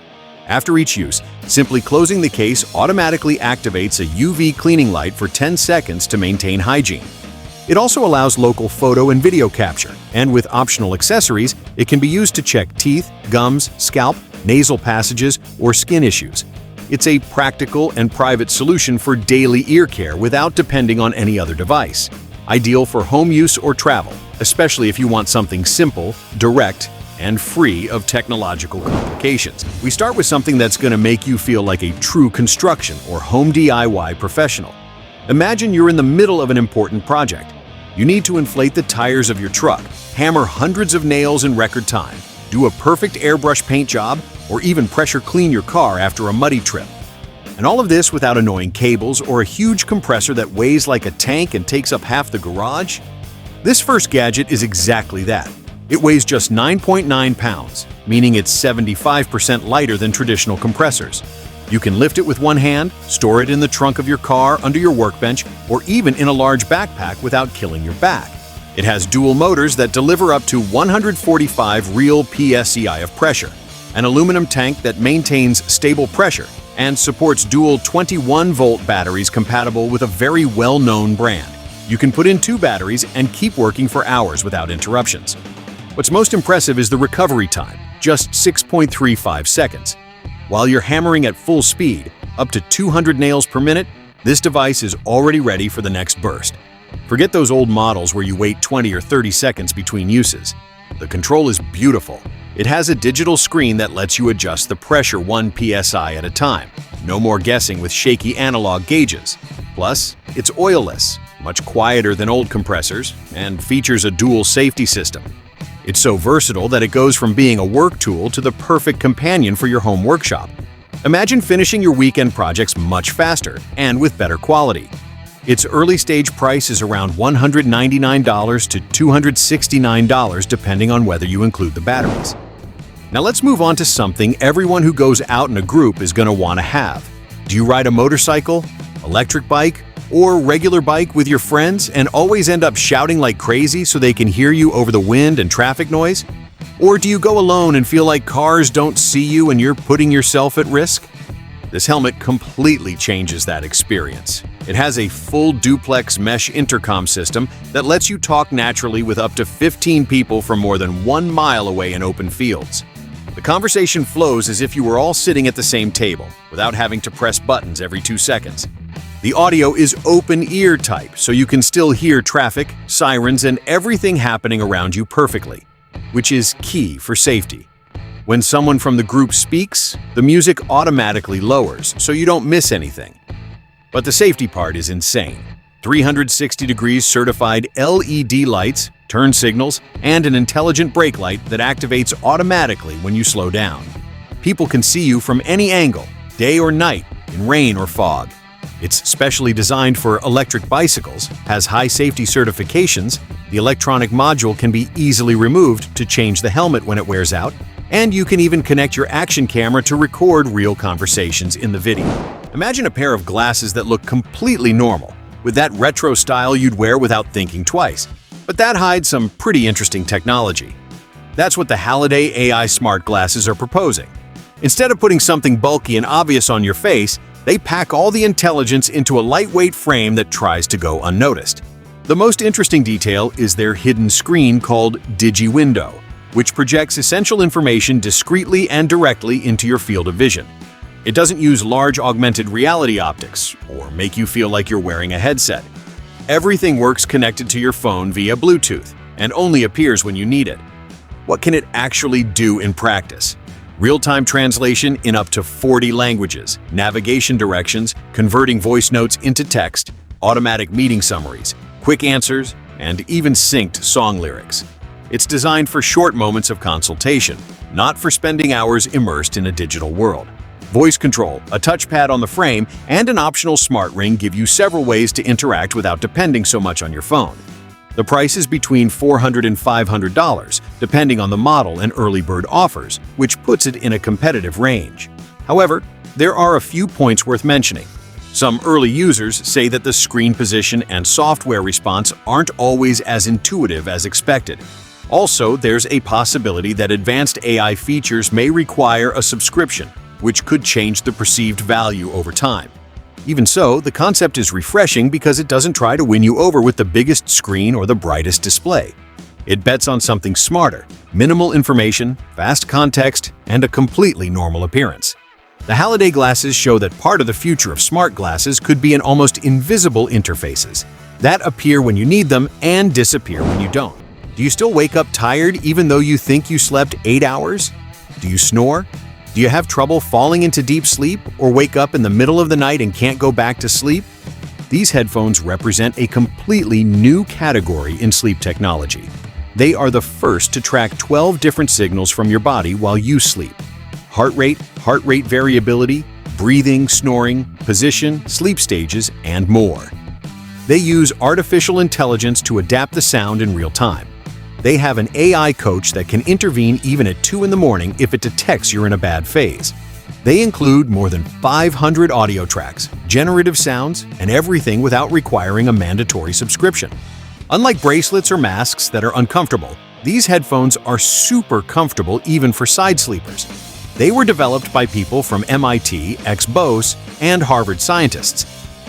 After each use, simply closing the case automatically activates a UV cleaning light for 10 seconds to maintain hygiene. It also allows local photo and video capture, and with optional accessories, it can be used to check teeth, gums, scalp, nasal passages, or skin issues. It's a practical and private solution for daily ear care without depending on any other device. Ideal for home use or travel, especially if you want something simple, direct, and free of technological complications. We start with something that's going to make you feel like a true construction or home DIY professional. Imagine you're in the middle of an important project. You need to inflate the tires of your truck, hammer hundreds of nails in record time, do a perfect airbrush paint job, or even pressure clean your car after a muddy trip. And all of this without annoying cables or a huge compressor that weighs like a tank and takes up half the garage? This first gadget is exactly that. It weighs just 9.9 pounds, meaning it's 75% lighter than traditional compressors. You can lift it with one hand, store it in the trunk of your car, under your workbench, or even in a large backpack without killing your back. It has dual motors that deliver up to 145 real psi of pressure, an aluminum tank that maintains stable pressure, and supports dual 21-volt batteries compatible with a very well-known brand. You can put in 2 batteries and keep working for hours without interruptions. What's most impressive is the recovery time, just 6.35 seconds. While you're hammering at full speed, up to 200 nails per minute, this device is already ready for the next burst. Forget those old models where you wait 20 or 30 seconds between uses. The control is beautiful. It has a digital screen that lets you adjust the pressure 1 psi at a time. No more guessing with shaky analog gauges. Plus, it's oilless, much quieter than old compressors, and features a dual safety system. It's so versatile that it goes from being a work tool to the perfect companion for your home workshop. Imagine finishing your weekend projects much faster and with better quality. Its early stage price is around $199 to $269 depending on whether you include the batteries. Now let's move on to something everyone who goes out in a group is going to want to have. Do you ride a motorcycle, electric bike, or regular bike with your friends and always end up shouting like crazy so they can hear you over the wind and traffic noise? Or do you go alone and feel like cars don't see you and you're putting yourself at risk? This helmet completely changes that experience. It has a full duplex mesh intercom system that lets you talk naturally with up to 15 people from more than 1 mile away in open fields. The conversation flows as if you were all sitting at the same table, without having to press buttons every 2 seconds. The audio is open ear type, so you can still hear traffic, sirens, and everything happening around you perfectly, which is key for safety. When someone from the group speaks, the music automatically lowers, so you don't miss anything. But the safety part is insane. 360 degrees certified LED lights, turn signals, and an intelligent brake light that activates automatically when you slow down. People can see you from any angle, day or night, in rain or fog. It's specially designed for electric bicycles, has high safety certifications, the electronic module can be easily removed to change the helmet when it wears out, and you can even connect your action camera to record real conversations in the video. Imagine a pair of glasses that look completely normal, with that retro style you'd wear without thinking twice. But that hides some pretty interesting technology. That's what the Halliday AI smart glasses are proposing. Instead of putting something bulky and obvious on your face, they pack all the intelligence into a lightweight frame that tries to go unnoticed. The most interesting detail is their hidden screen called DigiWindow, which projects essential information discreetly and directly into your field of vision. It doesn't use large augmented reality optics or make you feel like you're wearing a headset. Everything works connected to your phone via Bluetooth and only appears when you need it. What can it actually do in practice? Real-time translation in up to 40 languages, navigation directions, converting voice notes into text, automatic meeting summaries, quick answers, and even synced song lyrics. It's designed for short moments of consultation, not for spending hours immersed in a digital world. Voice control, a touchpad on the frame, and an optional smart ring give you several ways to interact without depending so much on your phone. The price is between $400 and $500, depending on the model and early bird offers, which puts it in a competitive range. However, there are a few points worth mentioning. Some early users say that the screen position and software response aren't always as intuitive as expected. Also, there's a possibility that advanced AI features may require a subscription, which could change the perceived value over time. Even so, the concept is refreshing because it doesn't try to win you over with the biggest screen or the brightest display. It bets on something smarter, minimal information, fast context, and a completely normal appearance. The Halliday glasses show that part of the future of smart glasses could be in almost invisible interfaces that appear when you need them and disappear when you don't. Do you still wake up tired even though you think you slept 8 hours? Do you snore? Do you have trouble falling into deep sleep or wake up in the middle of the night and can't go back to sleep? These headphones represent a completely new category in sleep technology. They are the first to track 12 different signals from your body while you sleep. Heart rate variability, breathing, snoring, position, sleep stages, and more. They use artificial intelligence to adapt the sound in real time. They have an AI coach that can intervene even at 2 in the morning if it detects you're in a bad phase. They include more than 500 audio tracks, generative sounds, and everything without requiring a mandatory subscription. Unlike bracelets or masks that are uncomfortable, these headphones are super comfortable even for side sleepers. They were developed by people from MIT, ex-Bose, and Harvard scientists.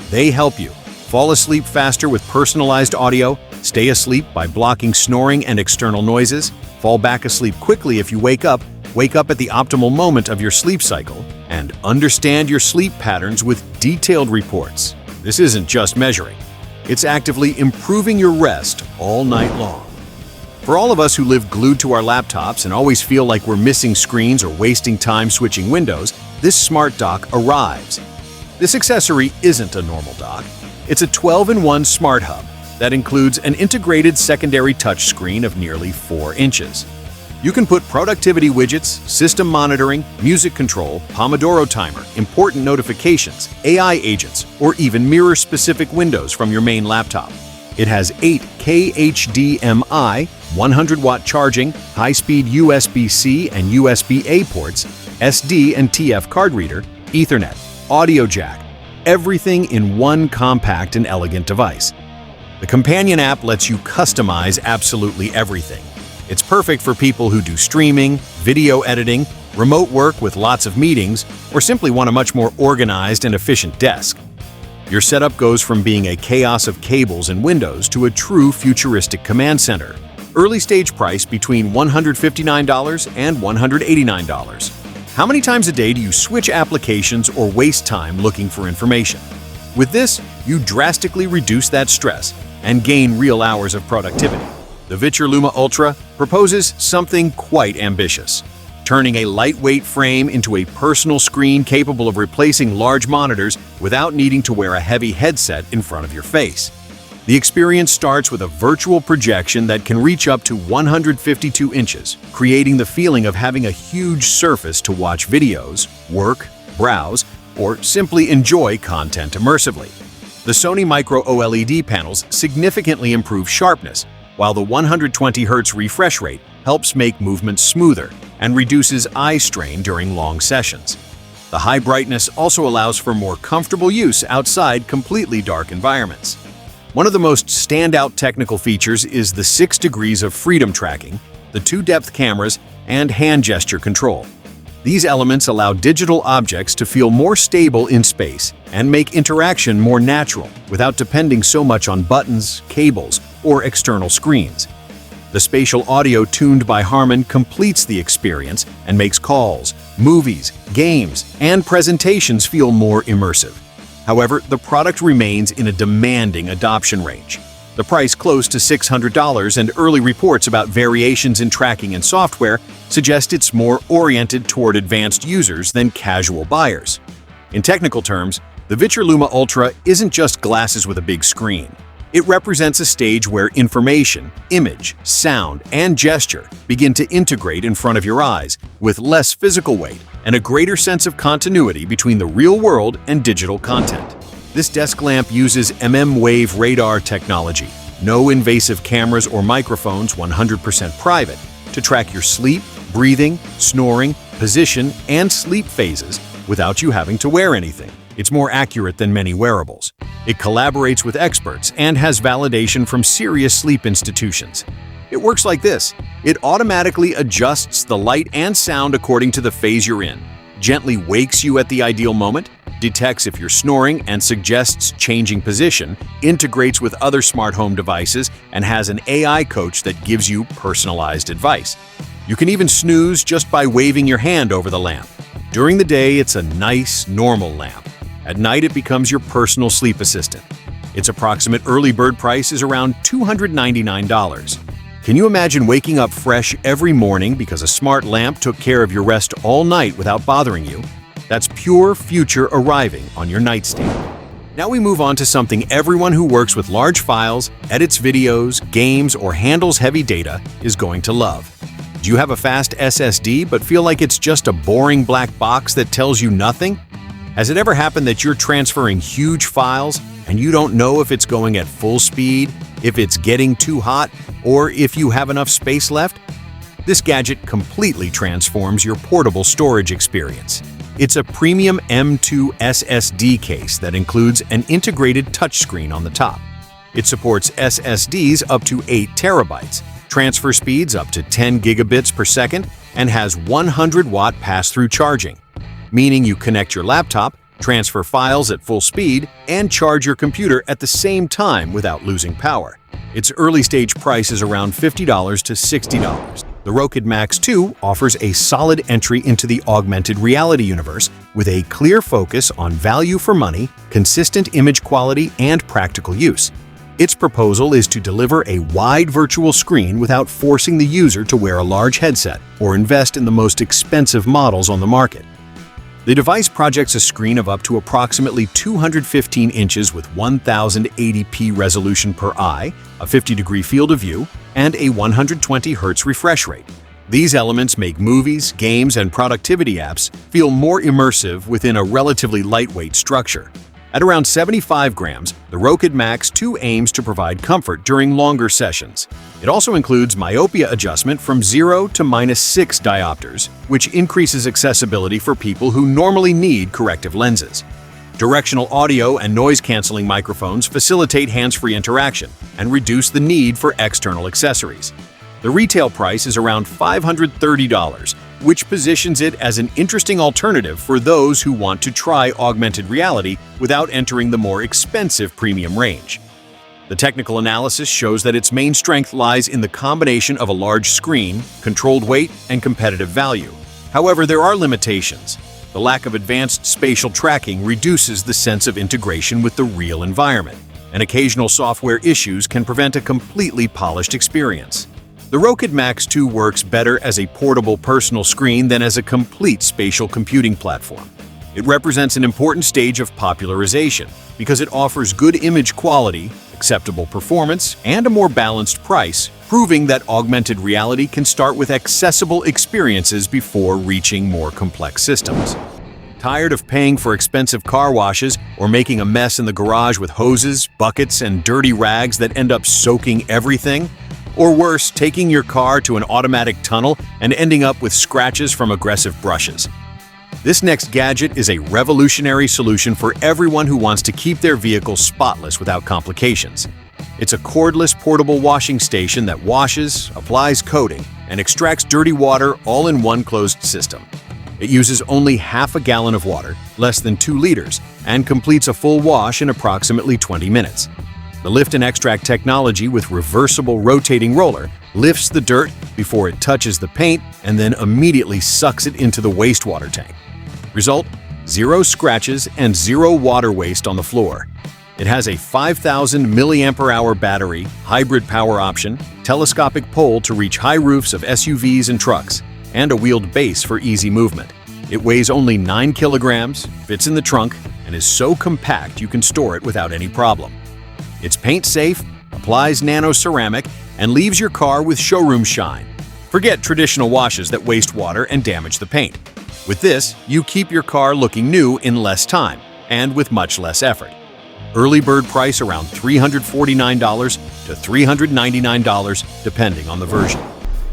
They help you fall asleep faster with personalized audio, stay asleep by blocking snoring and external noises, fall back asleep quickly if you wake up at the optimal moment of your sleep cycle, and understand your sleep patterns with detailed reports. This isn't just measuring. It's actively improving your rest all night long. For all of us who live glued to our laptops and always feel like we're missing screens or wasting time switching windows, this smart dock arrives. This accessory isn't a normal dock. It's a 12-in-1 smart hub that includes an integrated secondary touchscreen of nearly 4 inches. You can put productivity widgets, system monitoring, music control, Pomodoro timer, important notifications, AI agents, or even mirror-specific windows from your main laptop. It has 8 HDMI, 100-watt charging, high-speed USB-C and USB-A ports, SD and TF card reader, Ethernet, audio jack, everything in one compact and elegant device. The companion app lets you customize absolutely everything. It's perfect for people who do streaming, video editing, remote work with lots of meetings, or simply want a much more organized and efficient desk. Your setup goes from being a chaos of cables and windows to a true futuristic command center. Early stage price between $159 and $189. How many times a day do you switch applications or waste time looking for information? With this, you drastically reduce that stress and gain real hours of productivity. The VITURE Luma Ultra proposes something quite ambitious, turning a lightweight frame into a personal screen capable of replacing large monitors without needing to wear a heavy headset in front of your face. The experience starts with a virtual projection that can reach up to 152 inches, creating the feeling of having a huge surface to watch videos, work, browse, or simply enjoy content immersively. The Sony Micro OLED panels significantly improve sharpness, while the 120 Hz refresh rate helps make movements smoother and reduces eye strain during long sessions. The high brightness also allows for more comfortable use outside completely dark environments. One of the most standout technical features is the 6 degrees of freedom tracking, the 2-depth cameras, and hand gesture control. These elements allow digital objects to feel more stable in space and make interaction more natural without depending so much on buttons, cables, or external screens. The spatial audio tuned by Harman completes the experience and makes calls, movies, games, and presentations feel more immersive. However, the product remains in a demanding adoption range. The price close to $600 and early reports about variations in tracking and software suggest it's more oriented toward advanced users than casual buyers. In technical terms, the VITURE Luma Ultra isn't just glasses with a big screen. It represents a stage where information, image, sound, and gesture begin to integrate in front of your eyes with less physical weight and a greater sense of continuity between the real world and digital content. This desk lamp uses mmWave radar technology, no invasive cameras or microphones, 100% private, to track your sleep, breathing, snoring, position, and sleep phases without you having to wear anything. It's more accurate than many wearables. It collaborates with experts and has validation from serious sleep institutions. It works like this. It automatically adjusts the light and sound according to the phase you're in, gently wakes you at the ideal moment, detects if you're snoring and suggests changing position, integrates with other smart home devices, and has an AI coach that gives you personalized advice. You can even snooze just by waving your hand over the lamp. During the day, it's a nice, normal lamp. At night, it becomes your personal sleep assistant. Its approximate early bird price is around $299. Can you imagine waking up fresh every morning because a smart lamp took care of your rest all night without bothering you? That's pure future arriving on your nightstand. Now we move on to something everyone who works with large files, edits videos, games, or handles heavy data is going to love. Do you have a fast SSD but feel like it's just a boring black box that tells you nothing? Has it ever happened that you're transferring huge files and you don't know if it's going at full speed, if it's getting too hot, or if you have enough space left? This gadget completely transforms your portable storage experience. It's a premium M2 SSD case that includes an integrated touchscreen on the top. It supports SSDs up to 8 terabytes, transfer speeds up to 10 gigabits per second, and has 100-watt pass-through charging, meaning you connect your laptop, transfer files at full speed, and charge your computer at the same time without losing power. Its early-stage price is around $50 to $60. The Rokid Max 2 offers a solid entry into the augmented reality universe with a clear focus on value for money, consistent image quality, and practical use. Its proposal is to deliver a wide virtual screen without forcing the user to wear a large headset or invest in the most expensive models on the market. The device projects a screen of up to approximately 215 inches with 1080p resolution per eye, a 50-degree field of view, and a 120 Hz refresh rate. These elements make movies, games, and productivity apps feel more immersive within a relatively lightweight structure. At around 75 grams, the Rokid Max 2 aims to provide comfort during longer sessions. It also includes myopia adjustment from 0 to -6 diopters, which increases accessibility for people who normally need corrective lenses. Directional audio and noise-canceling microphones facilitate hands-free interaction and reduce the need for external accessories. The retail price is around $530, which positions it as an interesting alternative for those who want to try augmented reality without entering the more expensive premium range. The technical analysis shows that its main strength lies in the combination of a large screen, controlled weight, and competitive value. However, there are limitations. The lack of advanced spatial tracking reduces the sense of integration with the real environment, and occasional software issues can prevent a completely polished experience. The Rokit Max 2 works better as a portable personal screen than as a complete spatial computing platform. It represents an important stage of popularization because it offers good image quality, acceptable performance, and a more balanced price, proving that augmented reality can start with accessible experiences before reaching more complex systems. Tired of paying for expensive car washes or making a mess in the garage with hoses, buckets, and dirty rags that end up soaking everything? Or worse, taking your car to an automatic tunnel and ending up with scratches from aggressive brushes? This next gadget is a revolutionary solution for everyone who wants to keep their vehicle spotless without complications. It's a cordless portable washing station that washes, applies coating, and extracts dirty water all in one closed system. It uses only half a gallon of water, less than 2 liters, and completes a full wash in approximately 20 minutes. The lift and extract technology with reversible rotating roller lifts the dirt before it touches the paint and then immediately sucks it into the wastewater tank. Result: 0 scratches and 0 water waste on the floor. It has a 5,000 mAh battery, hybrid power option, telescopic pole to reach high roofs of SUVs and trucks, and a wheeled base for easy movement. It weighs only 9 kilograms, fits in the trunk, and is so compact you can store it without any problem. It's paint safe, applies nano ceramic, and leaves your car with showroom shine. Forget traditional washes that waste water and damage the paint. With this, you keep your car looking new in less time and with much less effort. Early bird price around $349 to $399 depending on the version.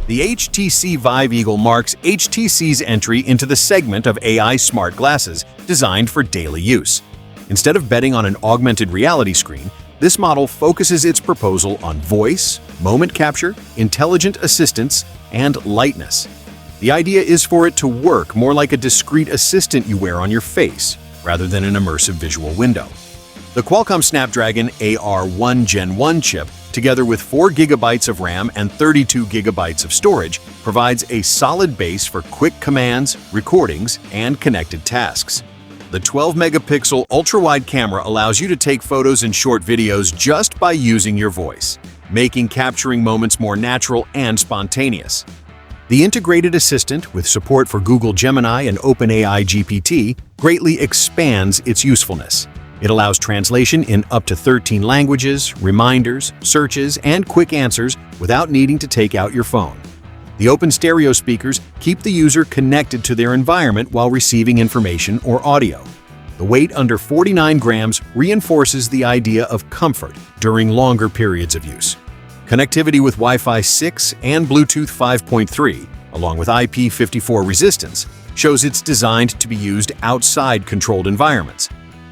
The HTC Vive Eagle marks HTC's entry into the segment of AI smart glasses designed for daily use. Instead of betting on an augmented reality screen, this model focuses its proposal on voice, moment capture, intelligent assistance, and lightness. The idea is for it to work more like a discreet assistant you wear on your face, rather than an immersive visual window. The Qualcomm Snapdragon AR1 Gen 1 chip, together with 4 GB of RAM and 32 GB of storage, provides a solid base for quick commands, recordings, and connected tasks. The 12-megapixel ultra-wide camera allows you to take photos and short videos just by using your voice, making capturing moments more natural and spontaneous. The integrated assistant, with support for Google Gemini and OpenAI GPT, greatly expands its usefulness. It allows translation in up to 13 languages, reminders, searches, and quick answers without needing to take out your phone. The open stereo speakers keep the user connected to their environment while receiving information or audio. The weight under 49 grams reinforces the idea of comfort during longer periods of use. Connectivity with Wi-Fi 6 and Bluetooth 5.3, along with IP54 resistance, shows it's designed to be used outside controlled environments.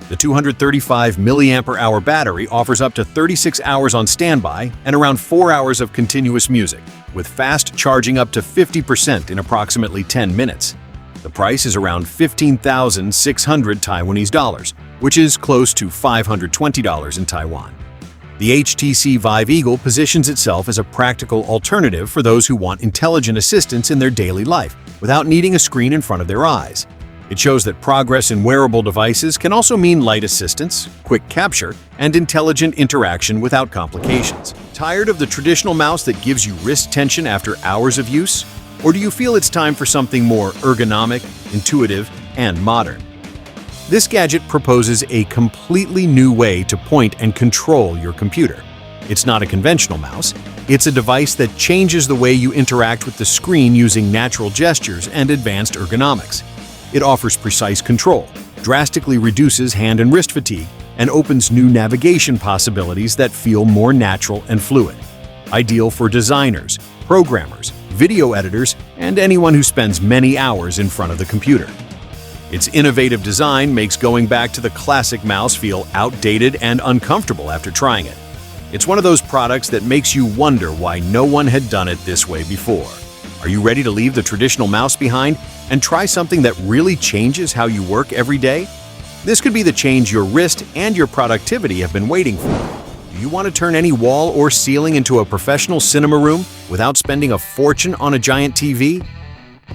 The 235 mAh battery offers up to 36 hours on standby and around 4 hours of continuous music, with fast charging up to 50% in approximately 10 minutes. The price is around 15,600 Taiwanese dollars, which is close to $520 in Taiwan. The HTC Vive Eagle positions itself as a practical alternative for those who want intelligent assistance in their daily life without needing a screen in front of their eyes. It shows that progress in wearable devices can also mean light assistance, quick capture, and intelligent interaction without complications. Tired of the traditional mouse that gives you wrist tension after hours of use? Or do you feel it's time for something more ergonomic, intuitive, and modern? This gadget proposes a completely new way to point and control your computer. It's not a conventional mouse. It's a device that changes the way you interact with the screen using natural gestures and advanced ergonomics. It offers precise control, drastically reduces hand and wrist fatigue, and opens new navigation possibilities that feel more natural and fluid. Ideal for designers, programmers, video editors, and anyone who spends many hours in front of the computer. Its innovative design makes going back to the classic mouse feel outdated and uncomfortable after trying it. It's one of those products that makes you wonder why no one had done it this way before. Are you ready to leave the traditional mouse behind and try something that really changes how you work every day? This could be the change your wrist and your productivity have been waiting for. Do you want to turn any wall or ceiling into a professional cinema room without spending a fortune on a giant TV?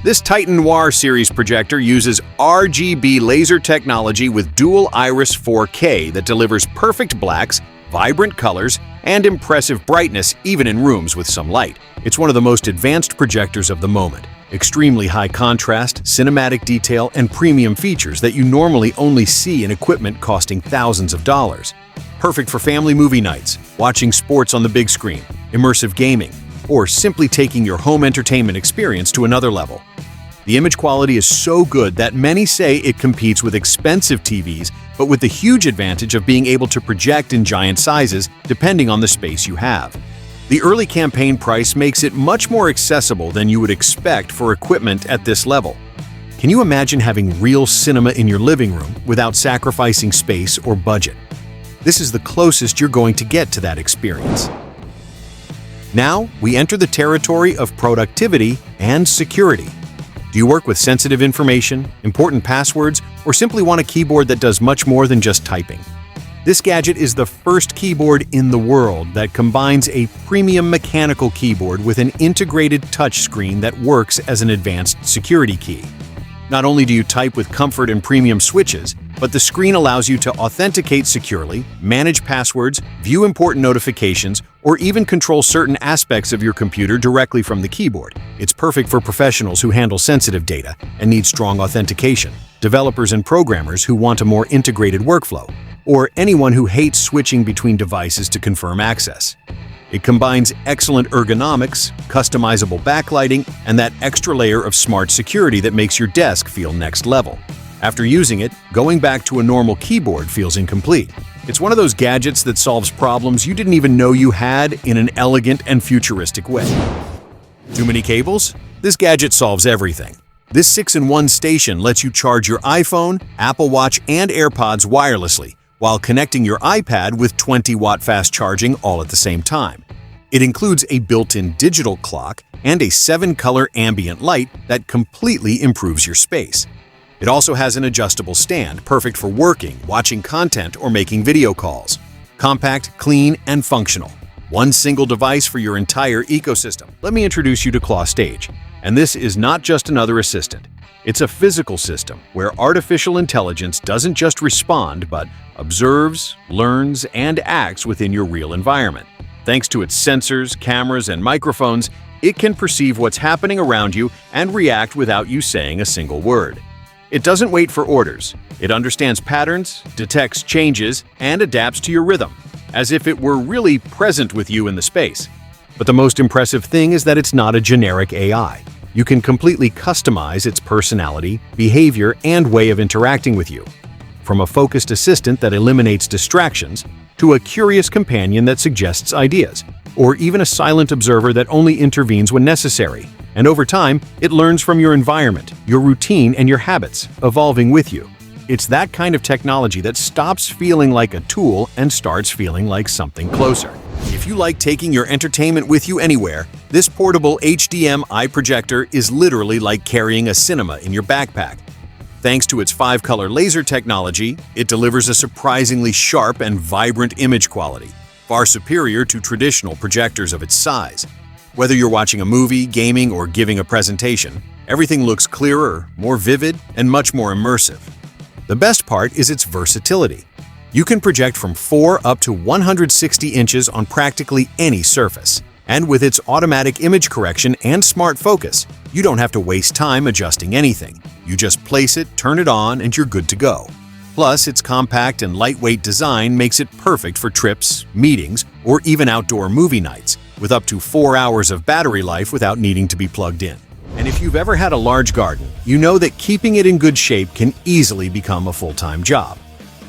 This Titan Noir series projector uses RGB laser technology with dual iris 4K that delivers perfect blacks, vibrant colors, and impressive brightness even in rooms with some light. It's one of the most advanced projectors of the moment. Extremely high contrast, cinematic detail, and premium features that you normally only see in equipment costing thousands of dollars. Perfect for family movie nights, watching sports on the big screen, immersive gaming, or simply taking your home entertainment experience to another level. The image quality is so good that many say it competes with expensive TVs, but with the huge advantage of being able to project in giant sizes depending on the space you have. The early campaign price makes it much more accessible than you would expect for equipment at this level. Can you imagine having real cinema in your living room without sacrificing space or budget? This is the closest you're going to get to that experience. Now, we enter the territory of productivity and security. Do you work with sensitive information, important passwords, or simply want a keyboard that does much more than just typing? This gadget is the first keyboard in the world that combines a premium mechanical keyboard with an integrated touchscreen that works as an advanced security key. Not only do you type with comfort and premium switches, but the screen allows you to authenticate securely, manage passwords, view important notifications, or even control certain aspects of your computer directly from the keyboard. It's perfect for professionals who handle sensitive data and need strong authentication, developers and programmers who want a more integrated workflow, or anyone who hates switching between devices to confirm access. It combines excellent ergonomics, customizable backlighting, and that extra layer of smart security that makes your desk feel next level. After using it, going back to a normal keyboard feels incomplete. It's one of those gadgets that solves problems you didn't even know you had in an elegant and futuristic way. Too many cables? This gadget solves everything. This 6-in-1 station lets you charge your iPhone, Apple Watch, and AirPods wirelessly, while connecting your iPad with 20-watt fast charging all at the same time. It includes a built-in digital clock and a 7-color ambient light that completely improves your space. It also has an adjustable stand, perfect for working, watching content, or making video calls. Compact, clean, and functional. One single device for your entire ecosystem. Let me introduce you to Claw Stage. And this is not just another assistant. It's a physical system where artificial intelligence doesn't just respond, but observes, learns, and acts within your real environment. Thanks to its sensors, cameras, and microphones, it can perceive what's happening around you and react without you saying a single word. It doesn't wait for orders. It understands patterns, detects changes, and adapts to your rhythm, as if it were really present with you in the space. But the most impressive thing is that it's not a generic AI. You can completely customize its personality, behavior, and way of interacting with you. From a focused assistant that eliminates distractions, to a curious companion that suggests ideas, or even a silent observer that only intervenes when necessary. And over time, it learns from your environment, your routine, and your habits, evolving with you. It's that kind of technology that stops feeling like a tool and starts feeling like something closer. If you like taking your entertainment with you anywhere, this portable HDMI projector is literally like carrying a cinema in your backpack. Thanks to its 5-color laser technology, it delivers a surprisingly sharp and vibrant image quality, far superior to traditional projectors of its size. Whether you're watching a movie, gaming, or giving a presentation, everything looks clearer, more vivid, and much more immersive. The best part is its versatility. You can project from 4 up to 160 inches on practically any surface. And with its automatic image correction and smart focus, you don't have to waste time adjusting anything. You just place it, turn it on, and you're good to go. Plus, its compact and lightweight design makes it perfect for trips, meetings, or even outdoor movie nights, with up to 4 hours of battery life without needing to be plugged in. And if you've ever had a large garden, you know that keeping it in good shape can easily become a full-time job.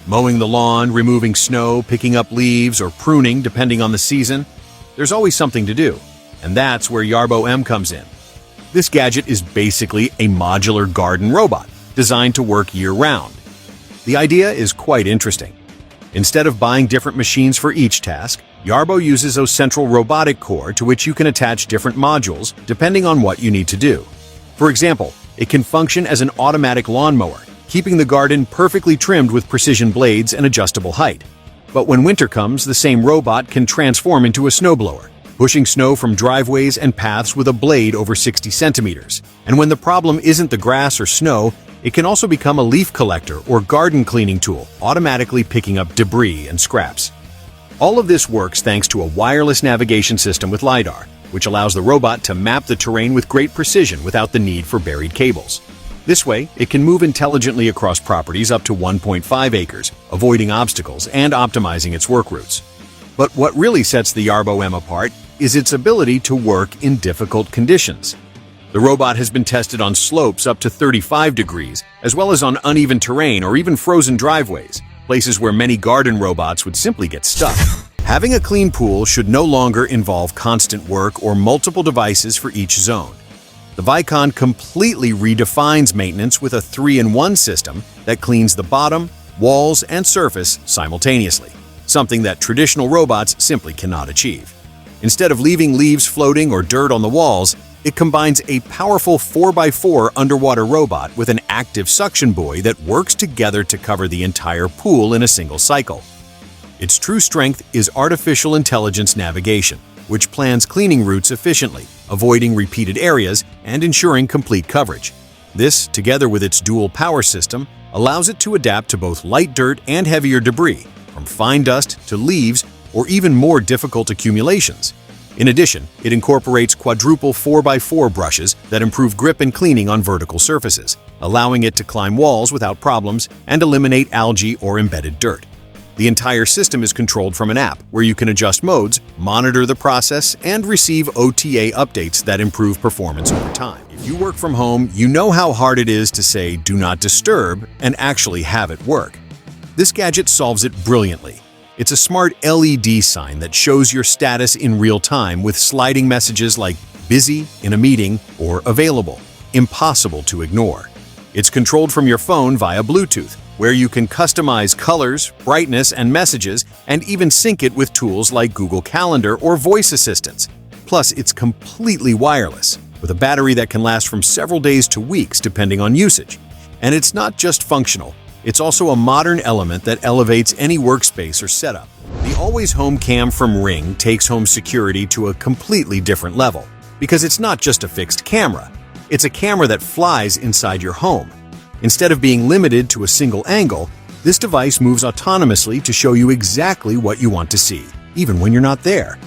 Mowing the lawn, removing snow, picking up leaves, or pruning depending on the season, there's always something to do. And that's where Yarbo M comes in. This gadget is basically a modular garden robot, designed to work year-round. The idea is quite interesting. Instead of buying different machines for each task, Yarbo uses a central robotic core to which you can attach different modules depending on what you need to do. For example, it can function as an automatic lawnmower, keeping the garden perfectly trimmed with precision blades and adjustable height. But when winter comes, the same robot can transform into a snowblower, pushing snow from driveways and paths with a blade over 60 centimeters. And when the problem isn't the grass or snow, it can also become a leaf collector or garden cleaning tool, automatically picking up debris and scraps. All of this works thanks to a wireless navigation system with LiDAR, which allows the robot to map the terrain with great precision without the need for buried cables. This way, it can move intelligently across properties up to 1.5 acres, avoiding obstacles and optimizing its work routes. But what really sets the Yarbo M apart is its ability to work in difficult conditions. The robot has been tested on slopes up to 35 degrees, as well as on uneven terrain or even frozen driveways, places where many garden robots would simply get stuck. Having a clean pool should no longer involve constant work or multiple devices for each zone. The Vicon completely redefines maintenance with a 3-in-1 system that cleans the bottom, walls, and surface simultaneously, something that traditional robots simply cannot achieve. Instead of leaving leaves floating or dirt on the walls, it combines a powerful 4x4 underwater robot with an active suction buoy that works together to cover the entire pool in a single cycle. Its true strength is artificial intelligence navigation, which plans cleaning routes efficiently, avoiding repeated areas and ensuring complete coverage. This, together with its dual power system, allows it to adapt to both light dirt and heavier debris, from fine dust to leaves or even more difficult accumulations. In addition, it incorporates quadruple 4x4 brushes that improve grip and cleaning on vertical surfaces, allowing it to climb walls without problems and eliminate algae or embedded dirt. The entire system is controlled from an app where you can adjust modes, monitor the process, and receive OTA updates that improve performance over time. If you work from home, you know how hard it is to say "do not disturb" and actually have it work. This gadget solves it brilliantly. It's a smart LED sign that shows your status in real time with sliding messages like "busy," "in a meeting," or "available," impossible to ignore. It's controlled from your phone via Bluetooth, where you can customize colors, brightness, and messages, and even sync it with tools like Google Calendar or voice assistants. Plus, it's completely wireless, with a battery that can last from several days to weeks depending on usage. And it's not just functional. It's also a modern element that elevates any workspace or setup. The Always Home Cam from Ring takes home security to a completely different level, because it's not just a fixed camera. It's a camera that flies inside your home. Instead of being limited to a single angle, this device moves autonomously to show you exactly what you want to see, even when you're not there.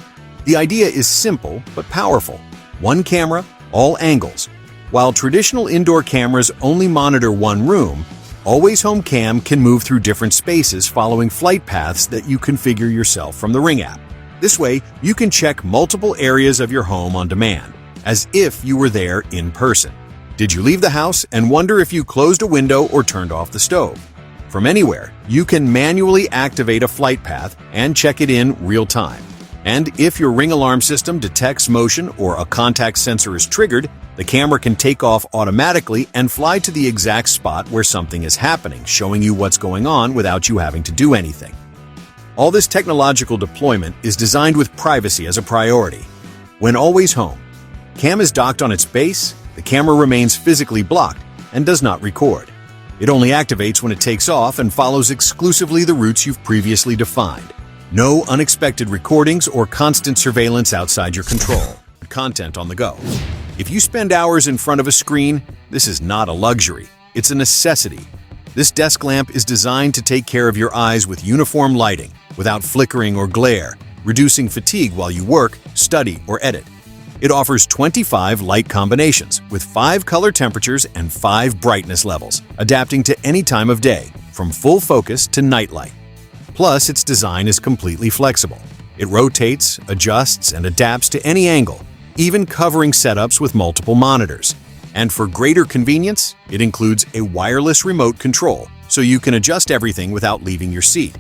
The idea is simple but powerful. One camera, all angles. While traditional indoor cameras only monitor one room, Always Home Cam can move through different spaces following flight paths that you configure yourself from the Ring app. This way, you can check multiple areas of your home on demand, as if you were there in person. Did you leave the house and wonder if you closed a window or turned off the stove? From anywhere, you can manually activate a flight path and check it in real time. And if your Ring alarm system detects motion or a contact sensor is triggered, the camera can take off automatically and fly to the exact spot where something is happening, showing you what's going on without you having to do anything. All this technological deployment is designed with privacy as a priority. When always home, Cam is docked on its base, the camera remains physically blocked and does not record. It only activates when it takes off and follows exclusively the routes you've previously defined. No unexpected recordings or constant surveillance outside your control. Content on the go. If you spend hours in front of a screen, this is not a luxury. It's a necessity. This desk lamp is designed to take care of your eyes with uniform lighting, without flickering or glare, reducing fatigue while you work, study, or edit. It offers 25 light combinations with 5 color temperatures and 5 brightness levels, adapting to any time of day, from full focus to night light. Plus, its design is completely flexible. It rotates, adjusts, and adapts to any angle, even covering setups with multiple monitors. And for greater convenience, it includes a wireless remote control, so you can adjust everything without leaving your seat.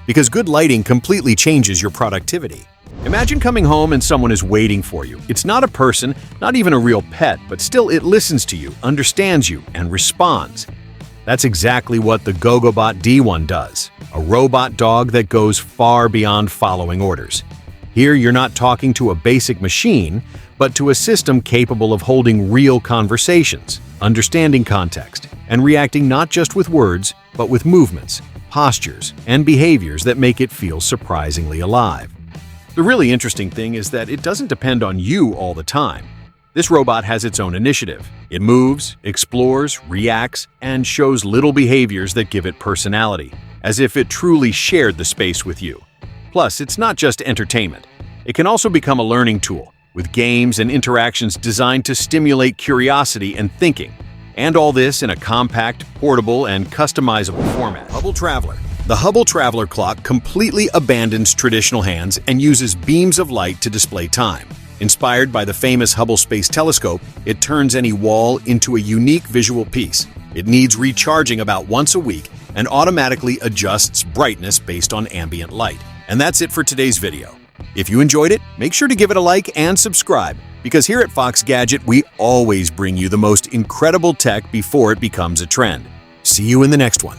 Because good lighting completely changes your productivity. Imagine coming home and someone is waiting for you. It's not a person, not even a real pet, but still it listens to you, understands you, and responds. That's exactly what the GoGoBot D1 does, a robot dog that goes far beyond following orders. Here, you're not talking to a basic machine, but to a system capable of holding real conversations, understanding context, and reacting not just with words, but with movements, postures, and behaviors that make it feel surprisingly alive. The really interesting thing is that it doesn't depend on you all the time. This robot has its own initiative. It moves, explores, reacts, and shows little behaviors that give it personality, as if it truly shared the space with you. Plus, it's not just entertainment. It can also become a learning tool, with games and interactions designed to stimulate curiosity and thinking. And all this in a compact, portable, and customizable format. Hubble Traveler. The Hubble Traveler clock completely abandons traditional hands and uses beams of light to display time. Inspired by the famous Hubble Space Telescope, it turns any wall into a unique visual piece. It needs recharging about once a week and automatically adjusts brightness based on ambient light. And that's it for today's video. If you enjoyed it, make sure to give it a like and subscribe, because here at Fox Gadget, we always bring you the most incredible tech before it becomes a trend. See you in the next one.